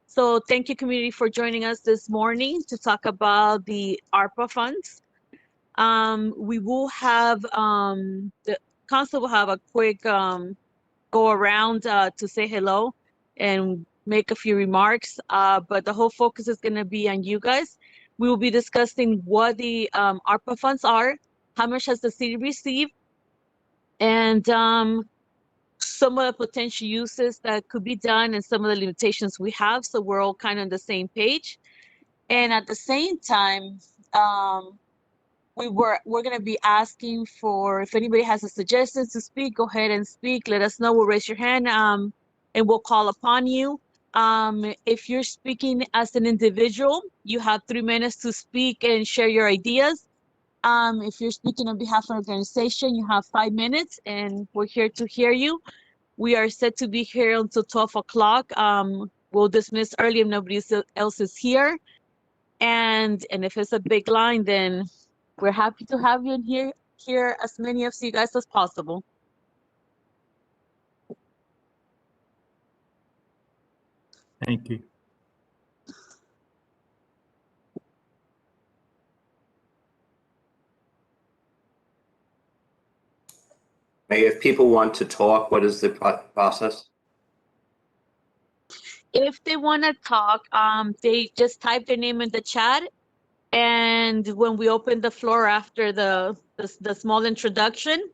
So thank you, community, for joining us this morning to talk about the ARPA funds. We will have, the council will have a quick go around to say hello and make a few remarks, but the whole focus is going to be on you guys. We will be discussing what the ARPA funds are, how much has the city received, and some of the potential uses that could be done and some of the limitations we have, so we're all kind of on the same page. And at the same time, we're going to be asking for, if anybody has a suggestion to speak, go ahead and speak. Let us know. We'll raise your hand, and we'll call upon you. If you're speaking as an individual, you have 3 minutes to speak and share your ideas. If you're speaking on behalf of an organization, you have 5 minutes, and we're here to hear you. We are set to be here until 12 o'clock. We'll dismiss early if nobody else is here. And if it's a big line, then we're happy to have you in here as many of you guys as possible. Thank you. If people want to talk, what is the process? If they want to talk, they just type their name in the chat, and when we open the floor after the small introduction,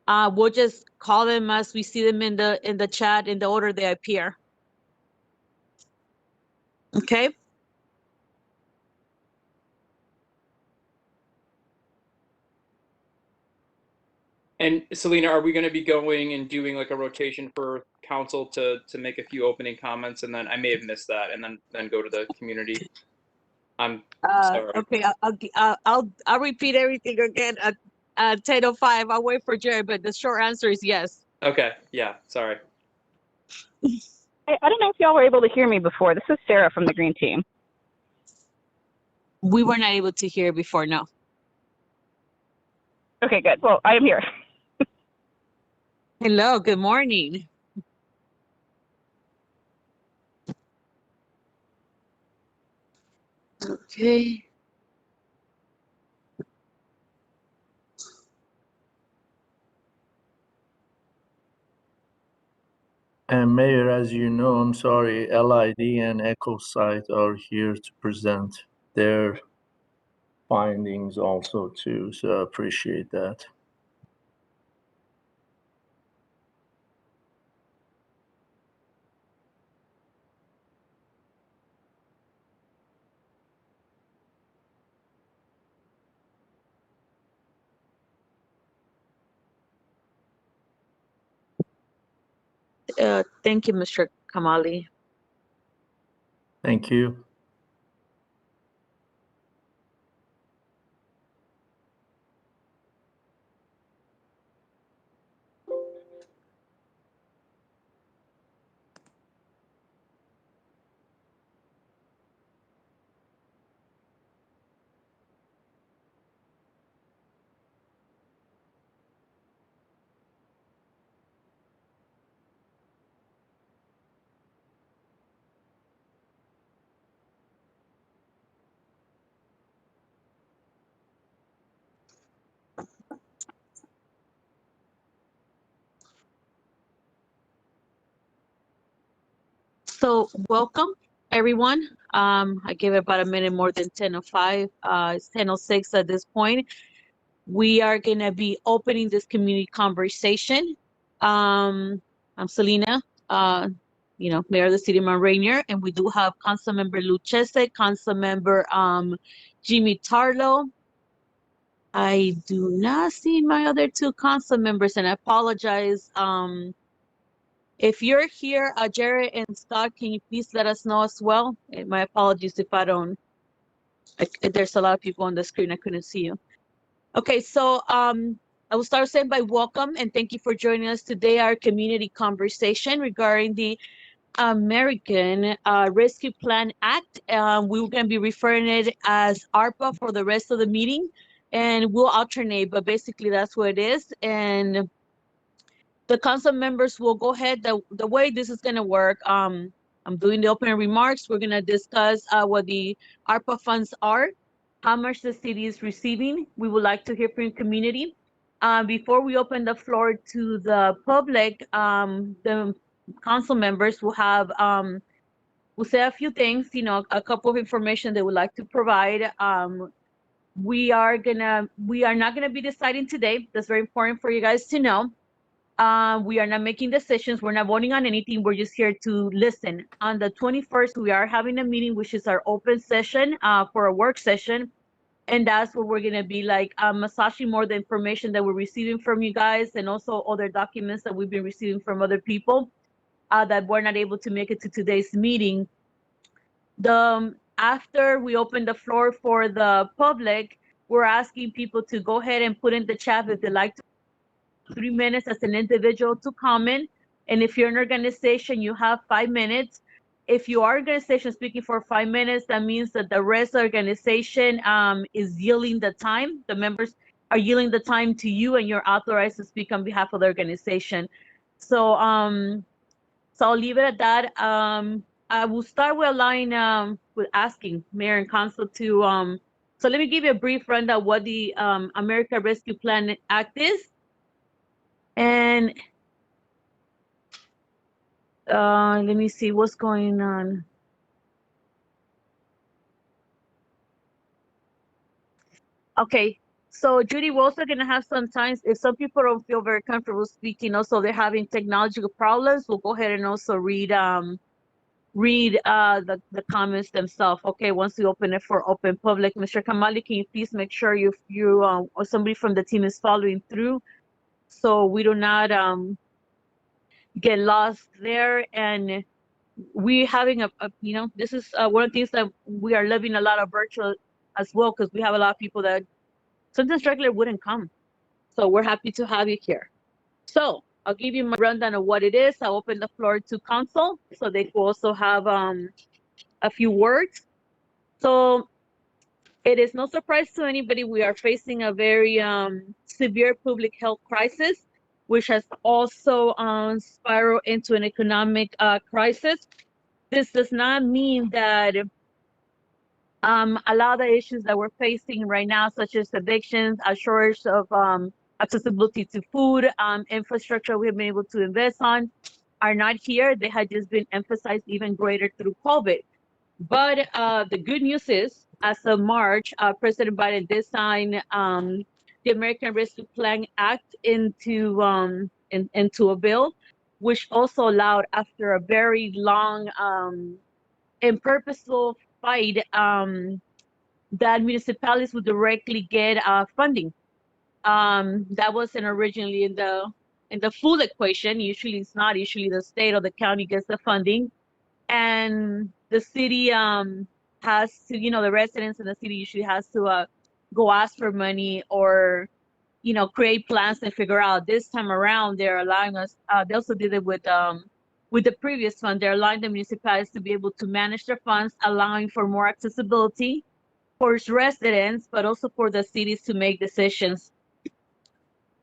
we'll just call them as we see them in the chat in the order they appear. Okay. And Selena, are we going to be going and doing like a rotation for council to make a few opening comments, and then I may have missed that, and then go to the community? I'm sorry. Okay, I'll repeat everything again at 10:05. I'll wait for Jerry, but the short answer is yes. Okay, yeah, sorry. I don't know if y'all were able to hear me before. This is Sarah from the Green Team. We were not able to hear before, no. Okay, good. Well, I am here. Hello, good morning. Okay. And Mayor, as you know, I'm sorry, LID and Echo Site are here to present their findings also too, so I appreciate that. Thank you, Mr. Kamali. Thank you. So welcome, everyone. I give it about a minute more than 10:05. It's 10:06 at this point. We are going to be opening this community conversation. I'm Selena, Mayor of the City of Mount Rainier, and we do have Councilmember Lucchese, Councilmember Jimmy Tarlow. I do not see my other two council members, and I apologize. If you're here, Jared and Scott, can you please let us know as well? And my apologies if I don't. There's a lot of people on the screen. I couldn't see you. Okay, so I will start saying by welcome and thank you for joining us today. Our community conversation regarding the American Rescue Plan Act. We're going to be referring it as ARPA for the rest of the meeting, and we'll alternate, but basically that's what it is. And the council members will go ahead. The way this is going to work, I'm doing the opening remarks. We're gonna discuss what the ARPA funds are, how much the city is receiving. We would like to hear from the community. Before we open the floor to the public, the council members will have we'll say a few things, you know, a couple of information they would like to provide. We are not gonna be deciding today. That's very important for you guys to know. We are not making decisions. We're not voting on anything. We're just here to listen. On the 21st, we are having a meeting, which is our open session for a work session. And that's where we're gonna be like massaging more the information that we're receiving from you guys, and also other documents that we've been receiving from other people that were not able to make it to today's meeting. After we open the floor for the public, we're asking people to go ahead and put in the chat if they'd like to 3 minutes as an individual to comment. And if you're an organization, you have 5 minutes. If you are an organization speaking for 5 minutes, that means that the rest of the organization is yielding the time. The members are yielding the time to you, and you're authorized to speak on behalf of the organization. So I'll leave it at that. I will start with allowing with asking Mayor and Council to so let me give you a brief rundown what the America Rescue Plan Act is. And let me see what's going on. Okay, so Judy, we're also gonna have sometimes, if some people don't feel very comfortable speaking, also they're having technological problems, we'll go ahead and also read the comments themselves. Okay, once we open it for open public. Mr. Kamali, can you please make sure you or somebody from the team is following through, so we do not get lost there. And we're having a you know, this is one of the things that we are living a lot of virtual as well, because we have a lot of people that sometimes regular wouldn't come. So we're happy to have you here. So I'll give you my rundown of what it is. I'll open the floor to council so they will also have a few words. So it is no surprise to anybody, we are facing a very severe public health crisis, which has also spiraled into an economic crisis. This does not mean that a lot of the issues that we're facing right now, such as evictions, a shortage of accessibility to food, infrastructure we have been able to invest on, are not here. They had just been emphasized even greater through COVID. But the good news is, as of March, President Biden did sign the American Rescue Plan Act into a bill, which also allowed, after a very long and purposeful fight, that municipalities would directly get funding. That wasn't originally in the full equation. Usually it's not. Usually the state or the county gets the funding, and the city has to, you know, the residents in the city usually has to go ask for money, or, you know, create plans and figure out. This time around, they're allowing us. They also did it with the previous fund. They're allowing the municipalities to be able to manage their funds, allowing for more accessibility for its residents, but also for the cities to make decisions.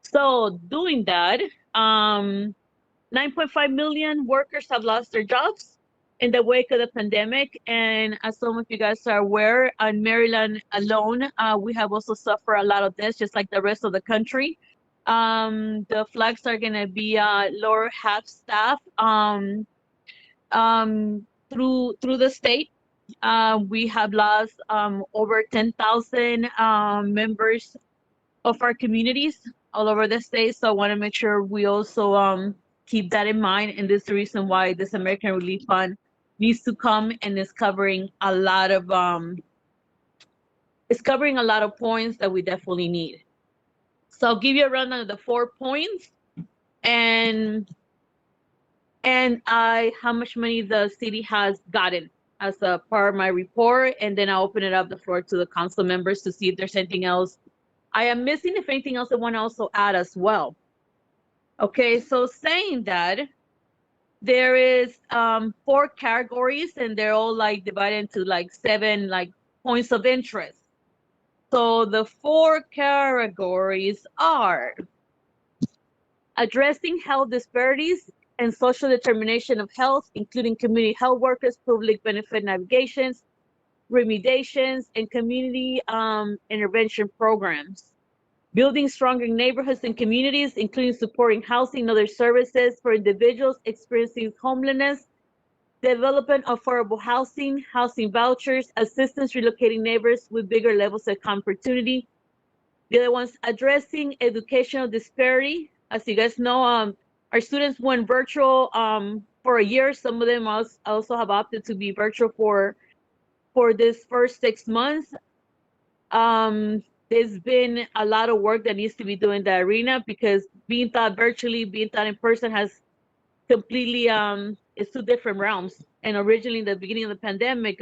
So doing that, 9.5 million workers have lost their jobs in the wake of the pandemic. And as some of you guys are aware, in Maryland alone, we have also suffered a lot of this, just like the rest of the country. The flags are going to be lower half staff through the state. We have lost over 10,000 members of our communities all over the state. So I want to make sure we also keep that in mind. And this is the reason why this American Relief Fund needs to come, and is covering a lot of points that we definitely need. So I'll give you a rundown of the 4 points and how much money the city has gotten as a part of my report, and then I'll open it up the floor to the council members to see if there's anything else I am missing, if anything else I want to also add as well. Okay, so saying that, there is 4 categories, and they're all like divided into like 7 like points of interest. So the 4 categories are addressing health disparities and social determination of health, including community health workers, public benefit navigations, remediations, and community intervention programs. Building stronger neighborhoods and communities, including supporting housing and other services for individuals experiencing homelessness, development of affordable housing, housing vouchers, assistance relocating neighbors with bigger levels of opportunity. The other one's addressing educational disparity. As you guys know, our students went virtual for a year. Some of them also have opted to be virtual for this first 6 months. There's been a lot of work that needs to be done in that arena because being taught virtually, being taught in person has completely it's two different realms. And originally in the beginning of the pandemic,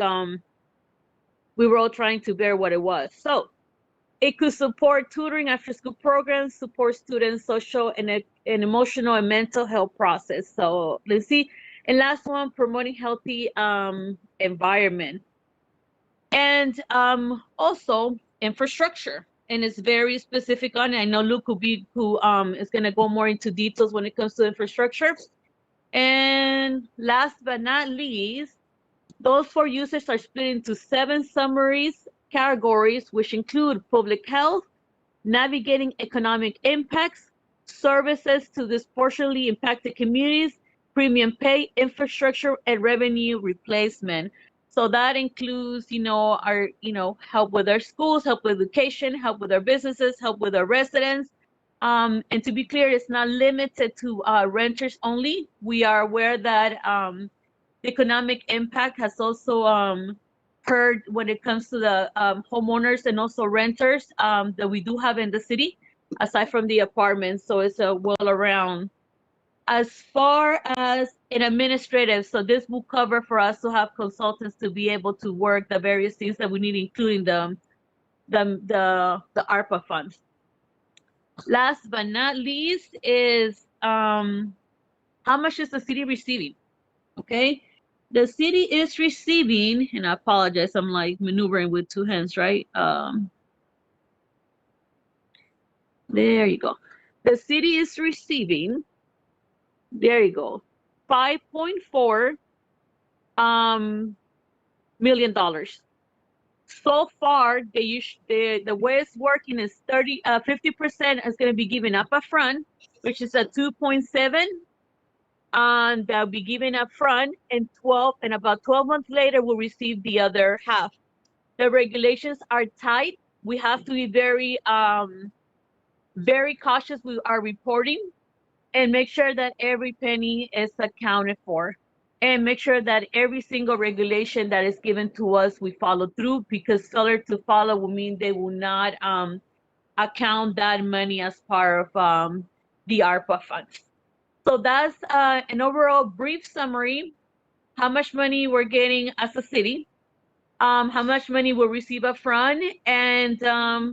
we were all trying to bear what it was. So it could support tutoring, after school programs, support students' social and emotional and mental health process. So let's see. And last one, promoting healthy environment. And also infrastructure. And it's very specific on it. I know Luke is going to go more into details when it comes to infrastructure. And last but not least, those 4 uses are split into 7 summaries categories, which include public health, navigating economic impacts, services to disproportionately impacted communities, premium pay, infrastructure, and revenue replacement. So that includes, our, help with our schools, help with education, help with our businesses, help with our residents. And to be clear, it's not limited to renters only. We are aware that the economic impact has also heard when it comes to the homeowners and also renters that we do have in the city, aside from the apartments. So it's a well around. As far as an administrative, so this will cover for us to have consultants to be able to work the various things that we need, including the ARPA funds. Last but not least is how much is the city receiving? Okay, the city is receiving, and I apologize, I'm like maneuvering with 2 hands, right? There you go. The city is receiving, there you go, $5.4 million. So far, the way it's working is 50% is going to be given up upfront, which is a 2.7. And they'll be given up front, and about 12 months later, we'll receive the other half. The regulations are tight. We have to be very, very cautious with our reporting and make sure that every penny is accounted for, and make sure that every single regulation that is given to us, we follow through, because failure to follow will mean they will not account that money as part of the ARPA funds. So that's an overall brief summary. How much money we're getting as a city, how much money we'll receive up front, and I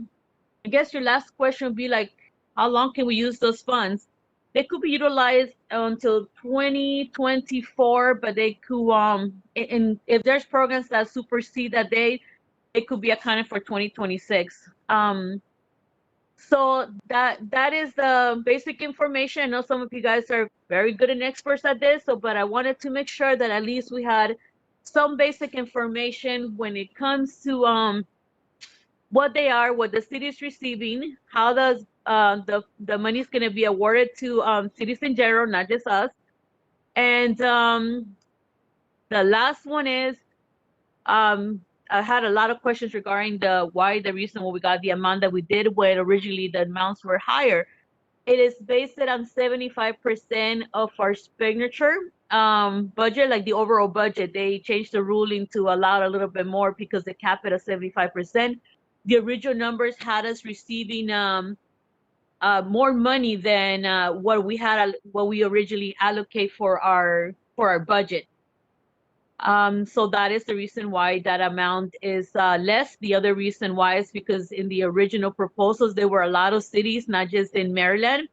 guess your last question would be like, how long can we use those funds? They could be utilized until 2024, but they could, and if there's programs that supersede that date, it could be accounted for 2026. So that is the basic information. I know some of you guys are very good and experts at this, but I wanted to make sure that at least we had some basic information when it comes to what they are, what the city is receiving, how does the money is going to be awarded to cities in general, not just us. And the last one is I had a lot of questions regarding the reason why we got the amount that we did when originally the amounts were higher. It is based on 75% of our expenditure budget, like the overall budget. They changed the ruling to allow a little bit more because they cap it at 75%. The original numbers had us receiving more money than what we originally allocate for our budget. So that is the reason why that amount is less. The other reason why is because in the original proposals, there were a lot of cities, not just in Maryland.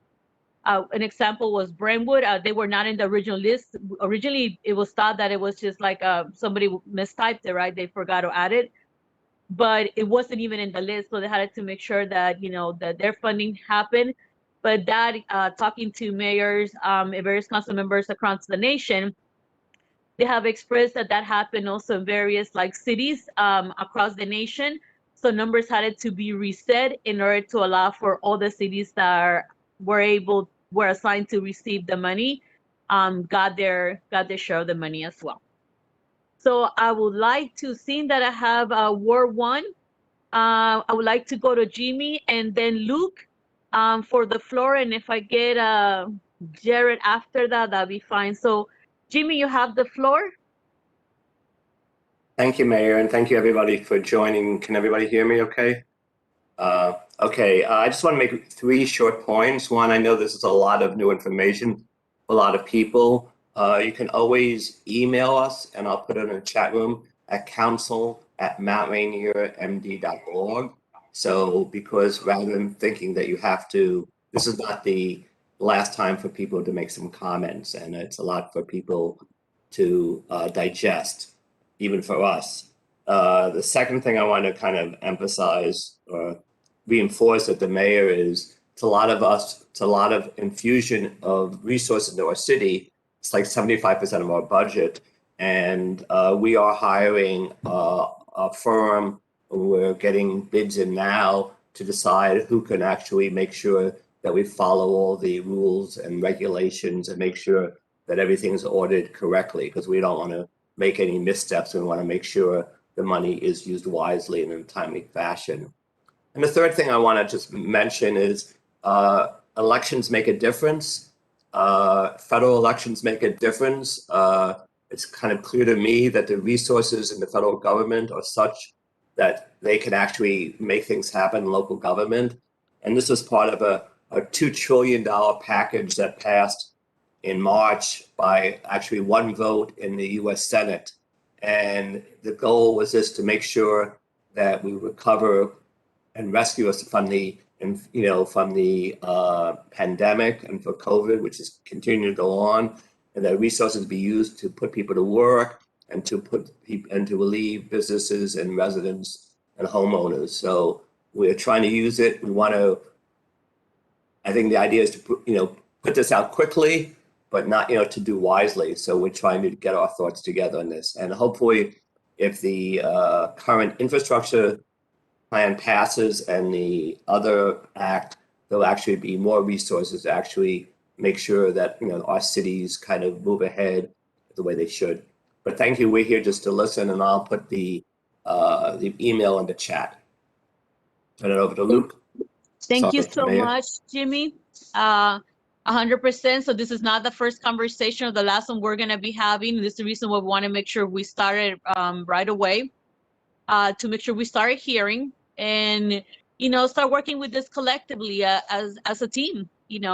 An example was Brentwood. They were not in the original list. Originally, it was thought that it was just like somebody mistyped it, right? They forgot to add it, but it wasn't even in the list. So they had to make sure that, that their funding happened. but that talking to mayors and various council members across the nation, they have expressed that that happened also in various like cities across the nation. So numbers had to be reset in order to allow for all the cities that were assigned to receive the money, got their share of the money as well. So I would like to, seeing that I have Ward 1, I would like to go to Jimmy and then Luke for the floor. And if I get Jared after that, that'll be fine. So Jimmy, you have the floor. Thank you, Mayor, and thank you everybody for joining. Can everybody hear me okay? Okay, I just want to make 3 short points. One, I know this is a lot of new information, a lot of people. You can always email us, and I'll put it in the chat room at council@mountrainiermd.org. So, because rather than thinking that you have to, this is not the last time for people to make some comments, and it's a lot for people to digest, even for us. The second thing I want to kind of emphasize or reinforce that the mayor is, it's a lot of infusion of resources into our city. It's like 75% of our budget. And we are hiring a firm. We're getting bids in now to decide who can actually make sure that we follow all the rules and regulations and make sure that everything's ordered correctly, because we don't want to make any missteps. We want to make sure the money is used wisely and in a timely fashion. And the third thing I want to just mention is elections make a difference. Federal elections make a difference. It's kind of clear to me that the resources in the federal government are such that they can actually make things happen in local government. And this was part of a $2 trillion package that passed in March by actually 1 vote in the US Senate. And the goal was just to make sure that we recover and rescue us from the pandemic and for COVID, which is continuing to go on, and that resources be used to put people to work and to relieve businesses and residents and homeowners. So we're trying to use it. We want to. I think the idea is to put this out quickly, but not to do wisely. So we're trying to get our thoughts together on this, and hopefully, if the current infrastructure plan passes and the other act, there'll actually be more resources to actually make sure that our cities kind of move ahead the way they should. But thank you. We're here just to listen, and I'll put the email in the chat. Turn it over to Luke. Thank you Sorry, so Mayor. much, Jimmy. 100%. So this is not the first conversation or the last one we're going to be having. This is the reason why we want to make sure we started right away, to make sure we start hearing and, start working with this collectively as a team. We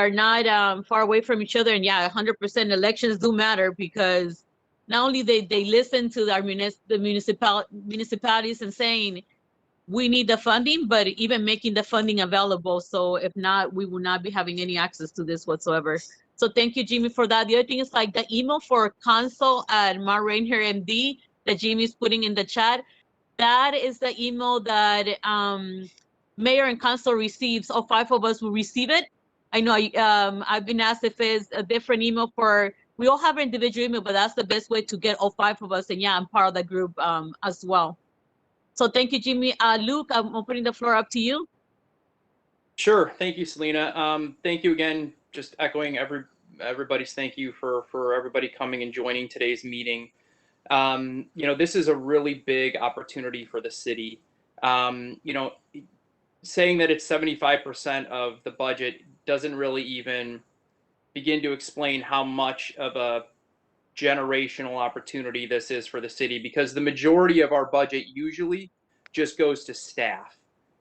are not far away from each other. And yeah, 100% elections do matter, because not only they listen to our municipalities and saying, we need the funding, but even making the funding available. So if not, we will not be having any access to this whatsoever. So thank you, Jimmy, for that. The other thing is like the email for council@mountrainier.md that Jimmy's putting in the chat. That is the email that mayor and council receives. All 5 of us will receive it. I know I've been asked if it's a different email for, we all have an individual email, but that's the best way to get all 5 of us. And yeah, I'm part of the group as well. So thank you, Jimmy. Luke, I'm opening the floor up to you. Sure. Thank you, Selena. Thank you again. Just echoing everybody's thank you for everybody coming and joining today's meeting. This is a really big opportunity for the city. Saying that it's 75% of the budget doesn't really even begin to explain how much of a generational opportunity this is for the city, because the majority of our budget usually just goes to staff,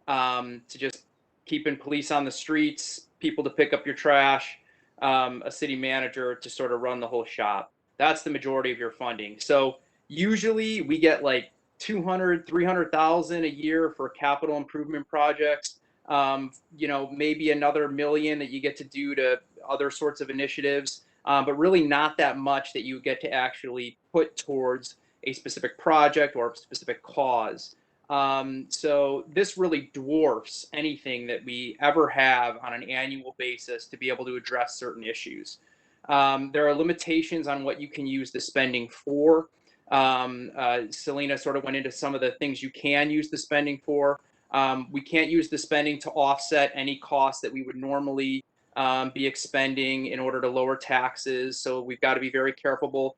to just keeping police on the streets, people to pick up your trash, a city manager to sort of run the whole shop. That's the majority of your funding. So usually we get like 200, 300,000 a year for capital improvement projects. Maybe another $1 million that you get to do to other sorts of initiatives. But really not that much that you get to actually put towards a specific project or a specific cause. So this really dwarfs anything that we ever have on an annual basis to be able to address certain issues. There are limitations on what you can use the spending for. Selena sort of went into some of the things you can use the spending for. We can't use the spending to offset any costs that we would normally be expending in order to lower taxes. So we've got to be very careful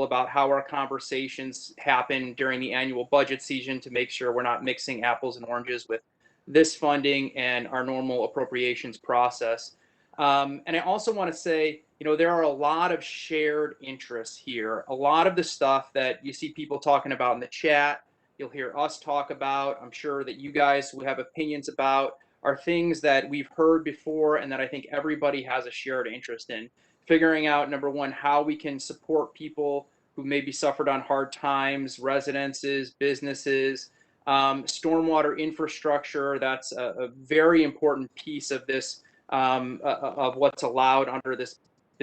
about how our conversations happen during the annual budget season to make sure we're not mixing apples and oranges with this funding and our normal appropriations process. And I also want to say, there are a lot of shared interests here. A lot of the stuff that you see people talking about in the chat, you'll hear us talk about, I'm sure that you guys will have opinions about, are things that we've heard before and that I think everybody has a shared interest in. Figuring out, number one, how we can support people who maybe suffered on hard times, residences, businesses, stormwater infrastructure. That's a very important piece of this, of what's allowed under this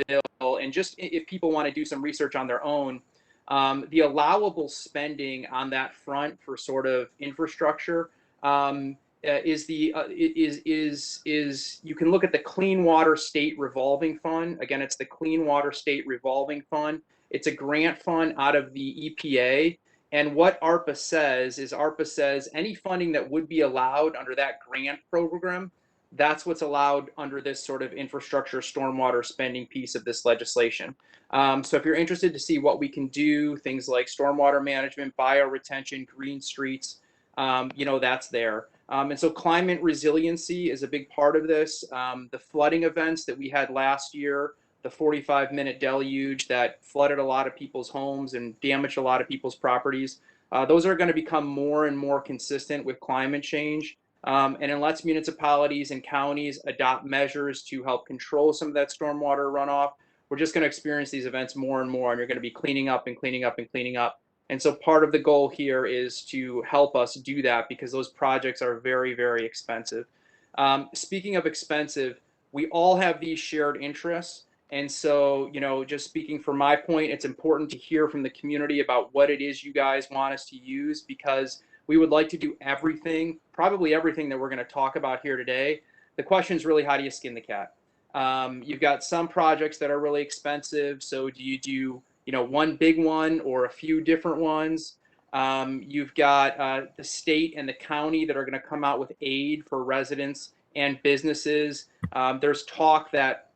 bill. And just if people want to do some research on their own, the allowable spending on that front for sort of infrastructure is you can look at the Clean Water State Revolving Fund. Again, it's the Clean Water State Revolving Fund. It's a grant fund out of the EPA. And what ARPA says is any funding that would be allowed under that grant program, that's what's allowed under this sort of infrastructure stormwater spending piece of this legislation. So if you're interested to see what we can do, things like stormwater management, bioretention, green streets, that's there. And so climate resiliency is a big part of this. The flooding events that we had last year, the 45-minute deluge that flooded a lot of people's homes and damaged a lot of people's properties, those are going to become more and more consistent with climate change. And unless municipalities and counties adopt measures to help control some of that stormwater runoff, we're just going to experience these events more and more, and you're going to be cleaning up and cleaning up and cleaning up. And so part of the goal here is to help us do that because those projects are very, very expensive. Speaking of expensive, we all have these shared interests. And so, just speaking from my point, it's important to hear from the community about what it is you guys want us to use, because we would like to do everything, probably everything that we're going to talk about here today. The question is really, how do you skin the cat? You've got some projects that are really expensive. So do you do one big one or a few different ones? You've got the state and the county that are going to come out with aid for residents and businesses. There's talk that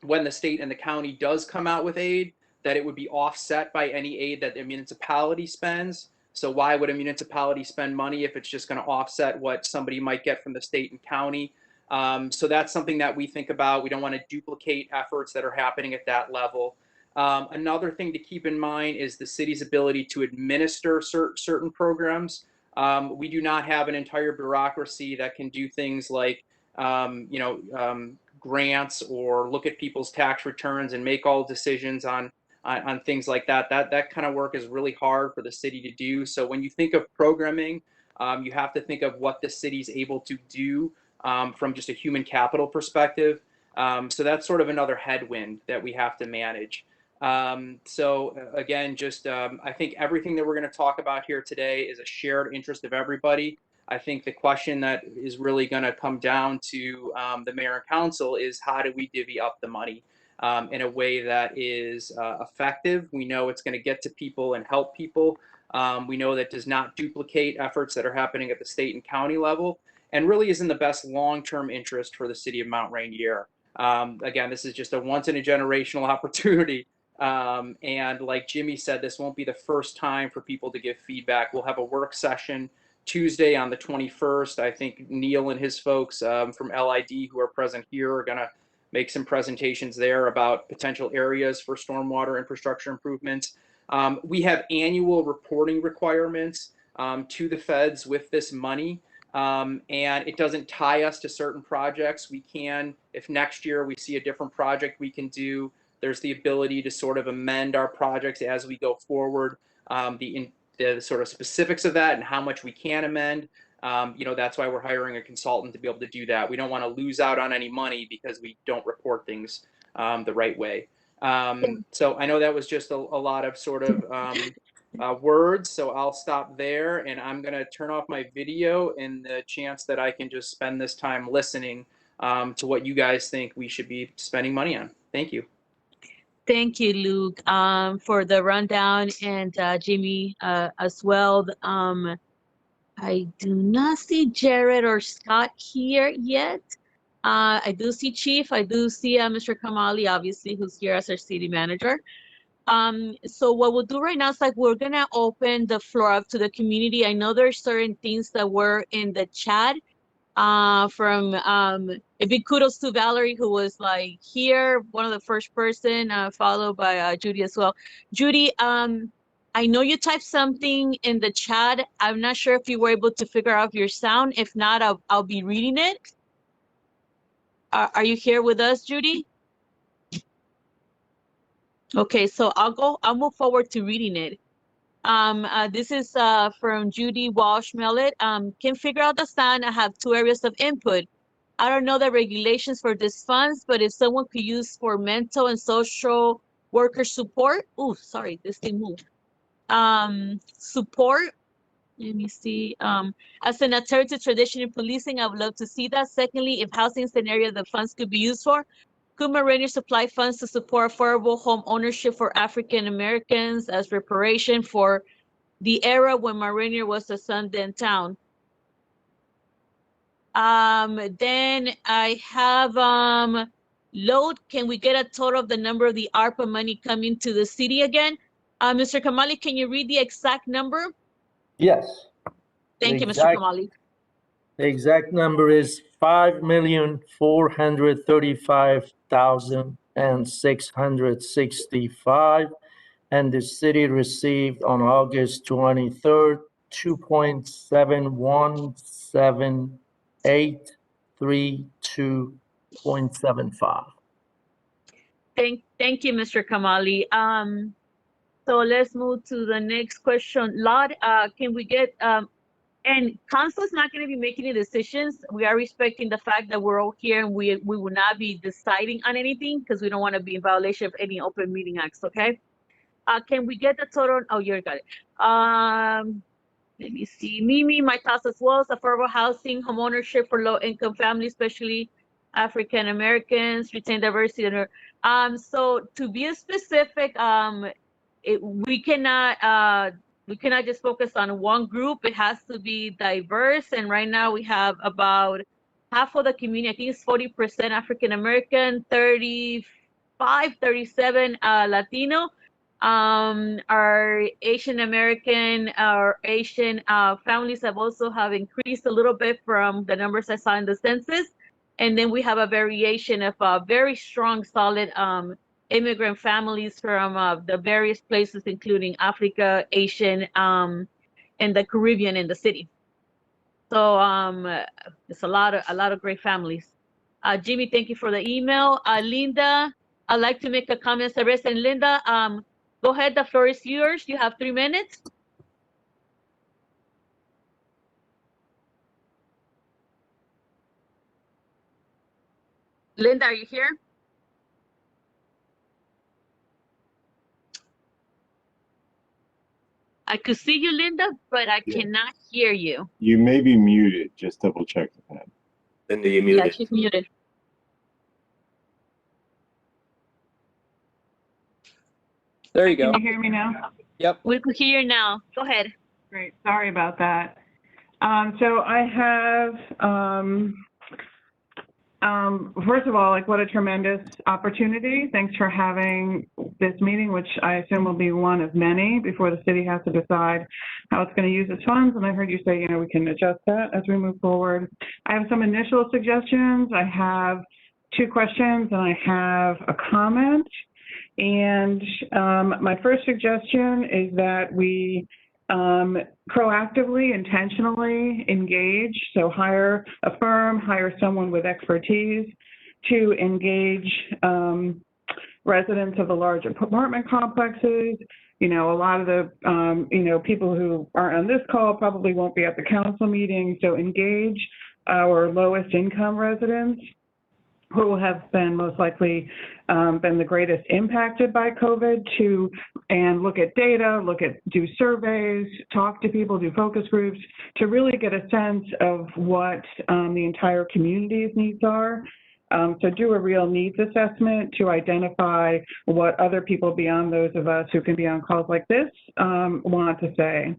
when the state and the county does come out with aid, that it would be offset by any aid that the municipality spends. So why would a municipality spend money if it's just going to offset what somebody might get from the state and county? So that's something that we think about. We don't want to duplicate efforts that are happening at that level. Another thing to keep in mind is the city's ability to administer certain programs. We do not have an entire bureaucracy that can do things like, grants or look at people's tax returns and make all decisions on things like that. That kind of work is really hard for the city to do. So when you think of programming, you have to think of what the city's able to do from just a human capital perspective. So that's sort of another headwind that we have to manage. So again, just I think everything that we're going to talk about here today is a shared interest of everybody. I think the question that is really going to come down to the mayor and council is, how do we divvy up the money in a way that is effective? We know it's going to get to people and help people. We know that does not duplicate efforts that are happening at the state and county level, and really is in the best long-term interest for the city of Mount Rainier. Again, this is just a once-in-a-generational opportunity. And like Jimmy said, this won't be the first time for people to give feedback. We'll have a work session Tuesday on the 21st. I think Neil and his folks from LID who are present here are going to make some presentations there about potential areas for stormwater infrastructure improvements. We have annual reporting requirements to the feds with this money, and it doesn't tie us to certain projects. We can, if next year we see a different project we can do, there's the ability to sort of amend our projects as we go forward. The sort of specifics of that and how much we can amend, that's why we're hiring a consultant to be able to do that. We don't want to lose out on any money because we don't report things the right way. So I know that was just a lot of sort of words, so I'll stop there, and I'm going to turn off my video in the chance that I can just spend this time listening to what you guys think we should be spending money on. Thank you. Thank you, Luke, for the rundown, and Jimmy as well. I do not see Jared or Scott here yet. I do see Chief. I do see Mr. Kamali, obviously, who's here as our city manager. So what we'll do right now is like we're gonna open the floor up to the community. I know there's certain things that were in the chat from a big kudos to Valerie, who was like here, one of the first person, followed by Judy as well. Judy, I know you typed something in the chat. I'm not sure if you were able to figure out your sound. If not, I'll be reading it. Are you here with us, Judy? Okay, so I'll move forward to reading it. This is from Judy Walsh Millet. Can figure out the sound. I have 2 areas of input. I don't know the regulations for these funds, but if someone could use for mental and social worker support. Oh, sorry, this thing moved. Support. Let me see. As an alternative tradition in policing, I would love to see that. Secondly, if housing is an area the funds could be used for, could Rainier supply funds to support affordable home ownership for African Americans as reparation for the era when Rainier was a Sundance town? Then I have load. Can we get a total of the number of the ARPA money coming to the city again? Mr. Kamali, can you read the exact number? Yes. Thank you, Mr. Kamali. The exact number is 5,435,665, and the city received on August 23rd, 2.71783.75. Thank you, Mr. Kamali. So let's move to the next question. Lord, can we get and council's not going to be making any decisions. We are respecting the fact that we're all here, and we will not be deciding on anything because we don't want to be in violation of any open meeting acts. Okay. Can we get the total? Oh, you got it. Let me see. Mimi, my thoughts as well is affordable housing, homeownership for low income families, especially African Americans, retain diversity. So to be specific, we cannot just focus on one group. It has to be diverse. And right now we have about half of the community, I think it's 40% African American, 37 Latino. Our Asian American, our Asian families have also increased a little bit from the numbers I saw in the census. And then we have a variation of very strong, solid immigrant families from the various places, including Africa, Asian, and the Caribbean in the city. So it's a lot of great families. Jimmy, thank you for the email. Linda, I'd like to make a comment. And Linda, go ahead. The floor is yours. You have 3 minutes. Linda, are you here? I could see you, Linda, but I cannot hear you. You may be muted. Just double check that. Linda, you're muted. Yeah, she's muted. There you go. Can you hear me now? Yep. We could hear you now. Go ahead. Great. Sorry about that. So I have, first of all, like, what a tremendous opportunity. Thanks for having this meeting, which I assume will be one of many before the city has to decide how it's going to use its funds. And I heard you say, you know, we can adjust that as we move forward. I have some initial suggestions. I have 2 questions and I have a comment. And my first suggestion is that we proactively, intentionally engage, so hire a firm, hire someone with expertise to engage residents of the large apartment complexes. You know, a lot of the, you know, people who aren't on this call probably won't be at the council meeting, so engage our lowest income residents who have been most likely been the greatest impacted by COVID and look at data, do surveys, talk to people, do focus groups to really get a sense of what the entire community's needs are. So do a real needs assessment to identify what other people beyond those of us who can be on calls like this want to say.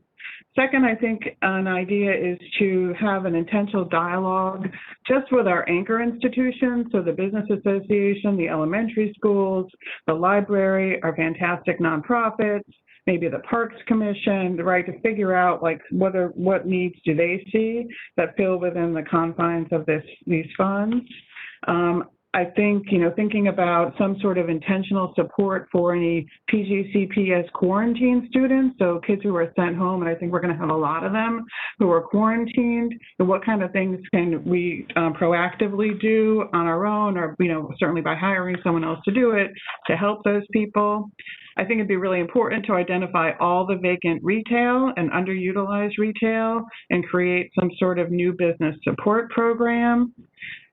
Second, I think an idea is to have an intentional dialogue just with our anchor institutions, so the Business Association, the elementary schools, the library, our fantastic nonprofits, maybe the Parks Commission, right, to figure out like what needs do they see that fall within the confines of these funds. I think, thinking about some sort of intentional support for any PGCPS quarantine students, so kids who are sent home, and I think we're going to have a lot of them who are quarantined, and what kind of things can we proactively do on our own, or, certainly by hiring someone else to do it, to help those people. I think it'd be really important to identify all the vacant retail and underutilized retail and create some sort of new business support program.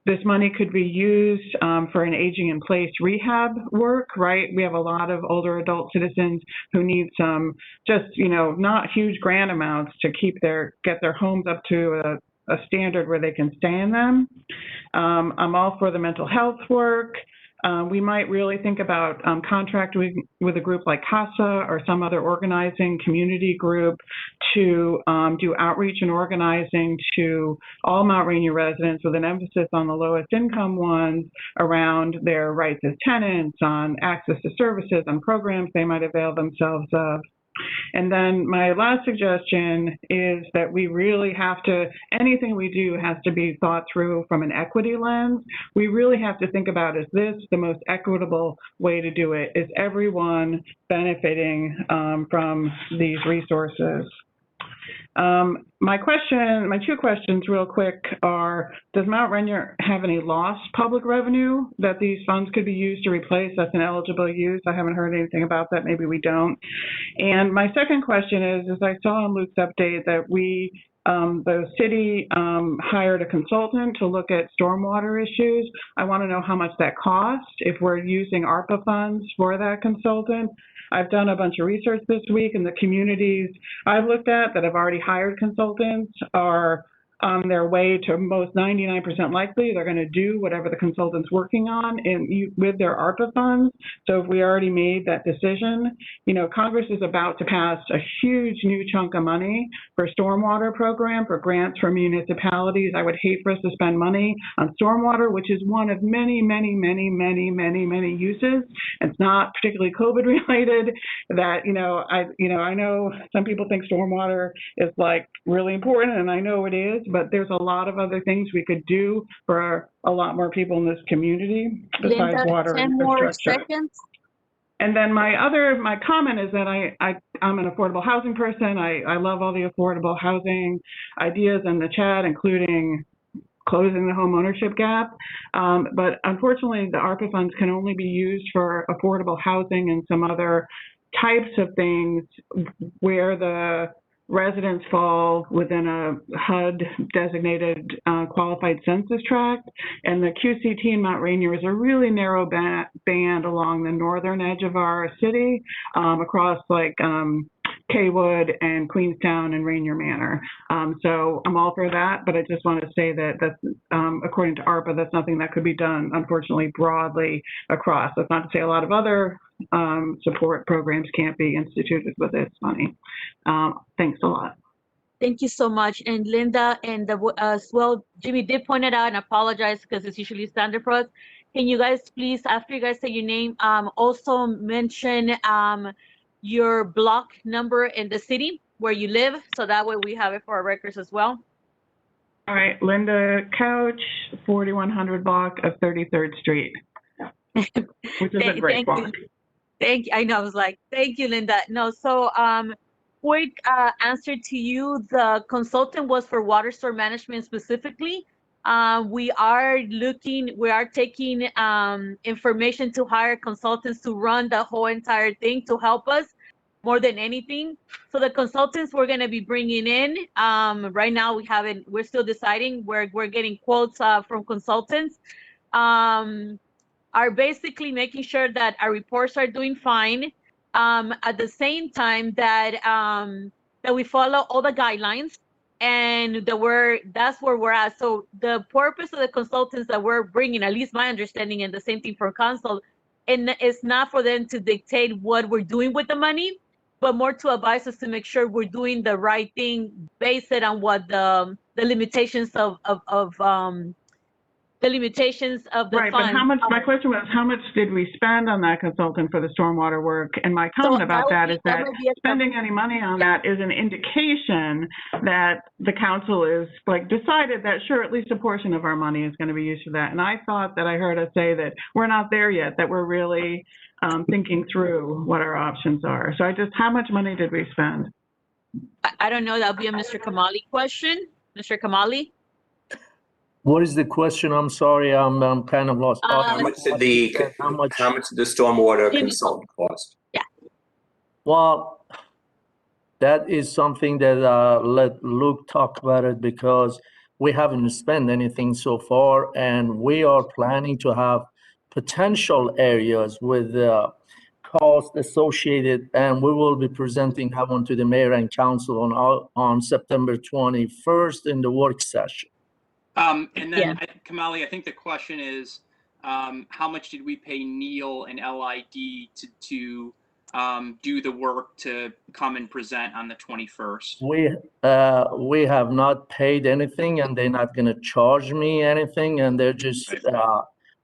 This money could be used for an aging in place rehab work, right? We have a lot of older adult citizens who need some just, not huge grant amounts to get their homes up to a standard where they can stay in them. I'm all for the mental health work. We might really think about contracting with a group like CASA or some other organizing community group to do outreach and organizing to all Mount Rainier residents with an emphasis on the lowest income ones around their rights as tenants, on access to services, on programs they might avail themselves of. And then my last suggestion is that we really have to, anything we do has to be thought through from an equity lens. We really have to think about, is this the most equitable way to do it? Is everyone benefiting from these resources? My two questions real quick are, does Mount Rainier have any lost public revenue that these funds could be used to replace? That's an eligible use. I haven't heard anything about that. Maybe we don't. And my second question is I saw in Luke's update that the city hired a consultant to look at stormwater issues. I want to know how much that cost if we're using ARPA funds for that consultant. I've done a bunch of research this week, and the communities I've looked at that have already hired consultants are on their way to most 99% likely they're going to do whatever the consultant's working on with their ARPA funds. So if we already made that decision, Congress is about to pass a huge new chunk of money for stormwater program, for grants for municipalities. I would hate for us to spend money on stormwater, which is one of many, many, many, many, many, many uses. It's not particularly COVID related. That I know some people think stormwater is like really important, and I know it is. But there's a lot of other things we could do for a lot more people in this community besides Linda, water 10 more infrastructure. seconds. And then my comment is that I'm an affordable housing person. I love all the affordable housing ideas in the chat, including closing the home ownership gap. But unfortunately, the ARPA funds can only be used for affordable housing and some other types of things where the residents fall within a HUD designated qualified census tract, and the QCT in Mount Rainier is a really narrow band along the northern edge of our city, across like Kaywood and Queenstown and Rainier Manor. So I'm all for that, but I just want to say that that's according to ARPA, that's nothing that could be done, unfortunately, broadly across. That's not to say a lot of other support programs can't be instituted with this money. Thanks a lot. Thank you so much. And Linda, and as well, Jimmy did point it out, and apologize because it's usually standard for us. Can you guys please, after you guys say your name, also mention your block number in the city where you live, so that way we have it for our records as well. All right, Linda Couch, 4100 block of 33rd Street, which is a great block. Thank you. I know. I was like, thank you, Linda. No, so quick answer to you. The consultant was for water storm management specifically. We are taking information to hire consultants to run the whole entire thing to help us more than anything. So the consultants we're going to be bringing in, right now we're still deciding. We're getting quotes from consultants. are basically making sure that our reports are doing fine. At the same time that that we follow all the guidelines, and that's where we're at. So the purpose of the consultants that we're bringing, at least my understanding, and the same thing for council, and it's not for them to dictate what we're doing with the money, but more to advise us to make sure we're doing the right thing based on what the limitations of the limitations of the Right, but fund. how much, my question was, how much did we spend on that consultant for the stormwater work? And my comment about that is that spending any money on that is an indication that the council is like decided that sure, at least a portion of our money is going to be used for that. And I thought that I heard us say that we're not there yet, that we're really thinking through what our options are. So how much money did we spend? I don't know, that'll be a Mr. Kamali question. Mr. Kamali? What is the question? I'm sorry, I'm kind of lost. How much did the stormwater consultant cost? Yeah. Well, that is something that let Luke talk about it, because we haven't spent anything so far, and we are planning to have potential areas with cost associated, and we will be presenting that one to the mayor and council on September 21st in the work session. And then Kamali, I think the question is, how much did we pay Neil and LID to do the work to come and present on the 21st? We have not paid anything, and they're not going to charge me anything, and they're just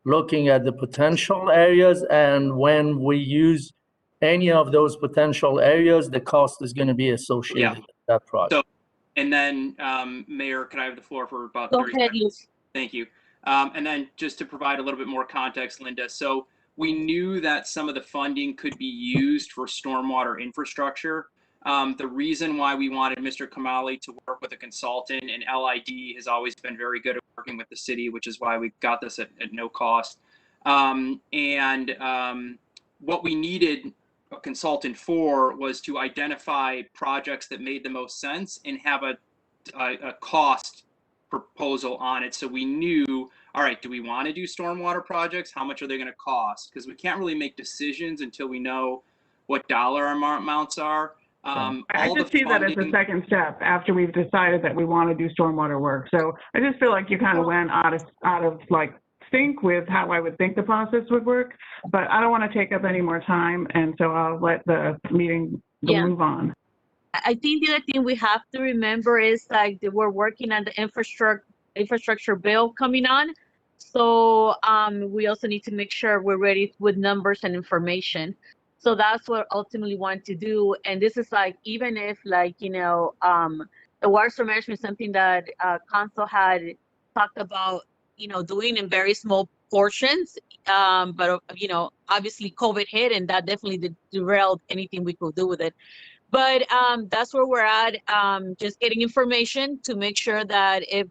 looking at the potential areas, and when we use any of those potential areas, the cost is going to be associated with that project. And then, Mayor, can I have the floor for about 30 ahead, seconds? Thank you. And then just to provide a little bit more context, Linda, so we knew that some of the funding could be used for stormwater infrastructure. The reason why we wanted Mr. Kamali to work with a consultant, and LID has always been very good at working with the city, which is why we got this at no cost. What we needed a consultant for was to identify projects that made the most sense and have a cost proposal on it. So we knew, all right, do we want to do stormwater projects? How much are they going to cost? Because we can't really make decisions until we know what dollar amounts are. I just see that as a second step after we've decided that we want to do stormwater work. So I just feel like you kind of went out of like sync with how I would think the process would work, but I don't want to take up any more time, and so I'll let the meeting move on. I think the other thing we have to remember is like that we're working on the infrastructure bill coming on. So we also need to make sure we're ready with numbers and information. So that's what ultimately want to do. And this is like, even if like, the water management is something that council had talked about, doing in very small portions. But, obviously COVID hit, and that definitely derailed anything we could do with it. But that's where we're at, just getting information to make sure that if,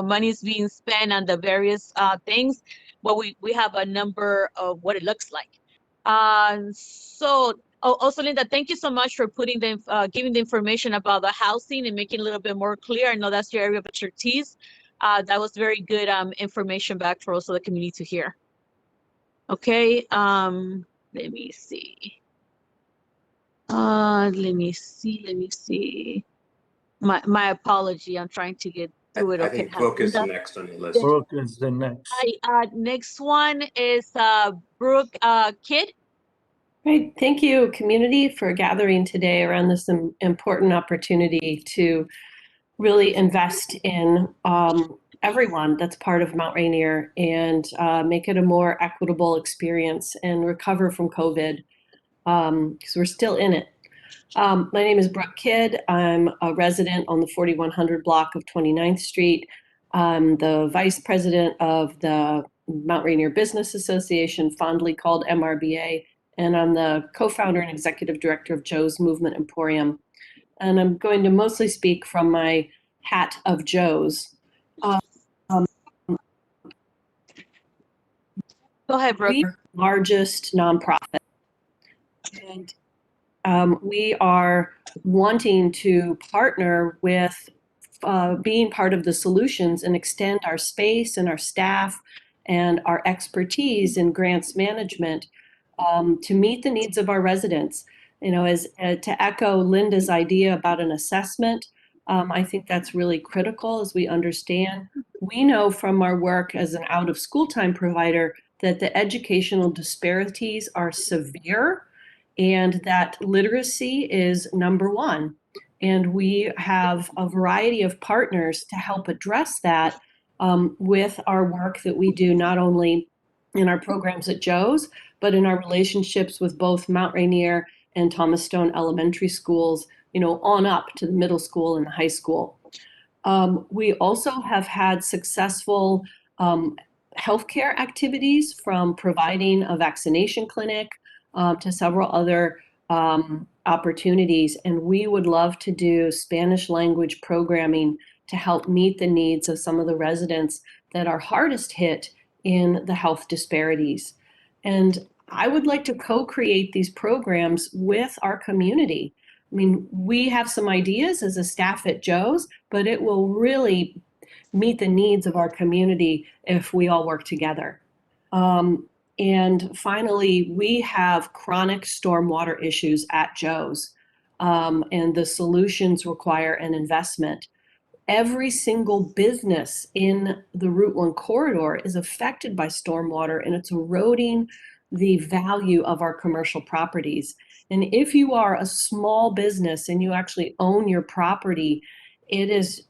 money is being spent on the various things, well, we have a number of what it looks like. Also, Linda, thank you so much for putting giving the information about the housing and making it a little bit more clear. I know that's your area of expertise. That was very good information back for also the community to hear. Okay, let me see. Let me see. My apology. I'm trying to get through it. I Okay. think Brooke is the next on your list. Brooke is the next. Next one is Brooke Kidd. Great. Thank you, community, for gathering today around this important opportunity to really invest in everyone that's part of Mount Rainier and make it a more equitable experience and recover from COVID, because we're still in it. My name is Brooke Kidd. I'm a resident on the 4100 block of 29th Street. I'm the vice president of the Mount Rainier Business Association, fondly called MRBA, and I'm the co-founder and executive director of Joe's Movement Emporium. And I'm going to mostly speak from my hat of Joe's. Go ahead, Brooke. We are the largest nonprofit. And we are wanting to partner with being part of the solutions and extend our space and our staff and our expertise in grants management to meet the needs of our residents. You know, as to echo Linda's idea about an assessment, I think that's really critical as we understand. We know from our work as an out of school time provider that the educational disparities are severe and that literacy is number one. And we have a variety of partners to help address that with our work that we do, not only in our programs at Joe's, but in our relationships with both Mount Rainier and Thomas Stone elementary schools, you know, on up to the middle school and the high school. We also have had successful healthcare activities, from providing a vaccination clinic to several other opportunities. And we would love to do Spanish language programming to help meet the needs of some of the residents that are hardest hit in the health disparities. And I would like to co-create these programs with our community. I mean, we have some ideas as a staff at Joe's, but it will really meet the needs of our community if we all work together. And finally, we have chronic stormwater issues at Joe's, and the solutions require an investment. Every single business in the Route 1 corridor is affected by stormwater, and it's eroding the value of our commercial properties. And if you are a small business and you actually own your property, it is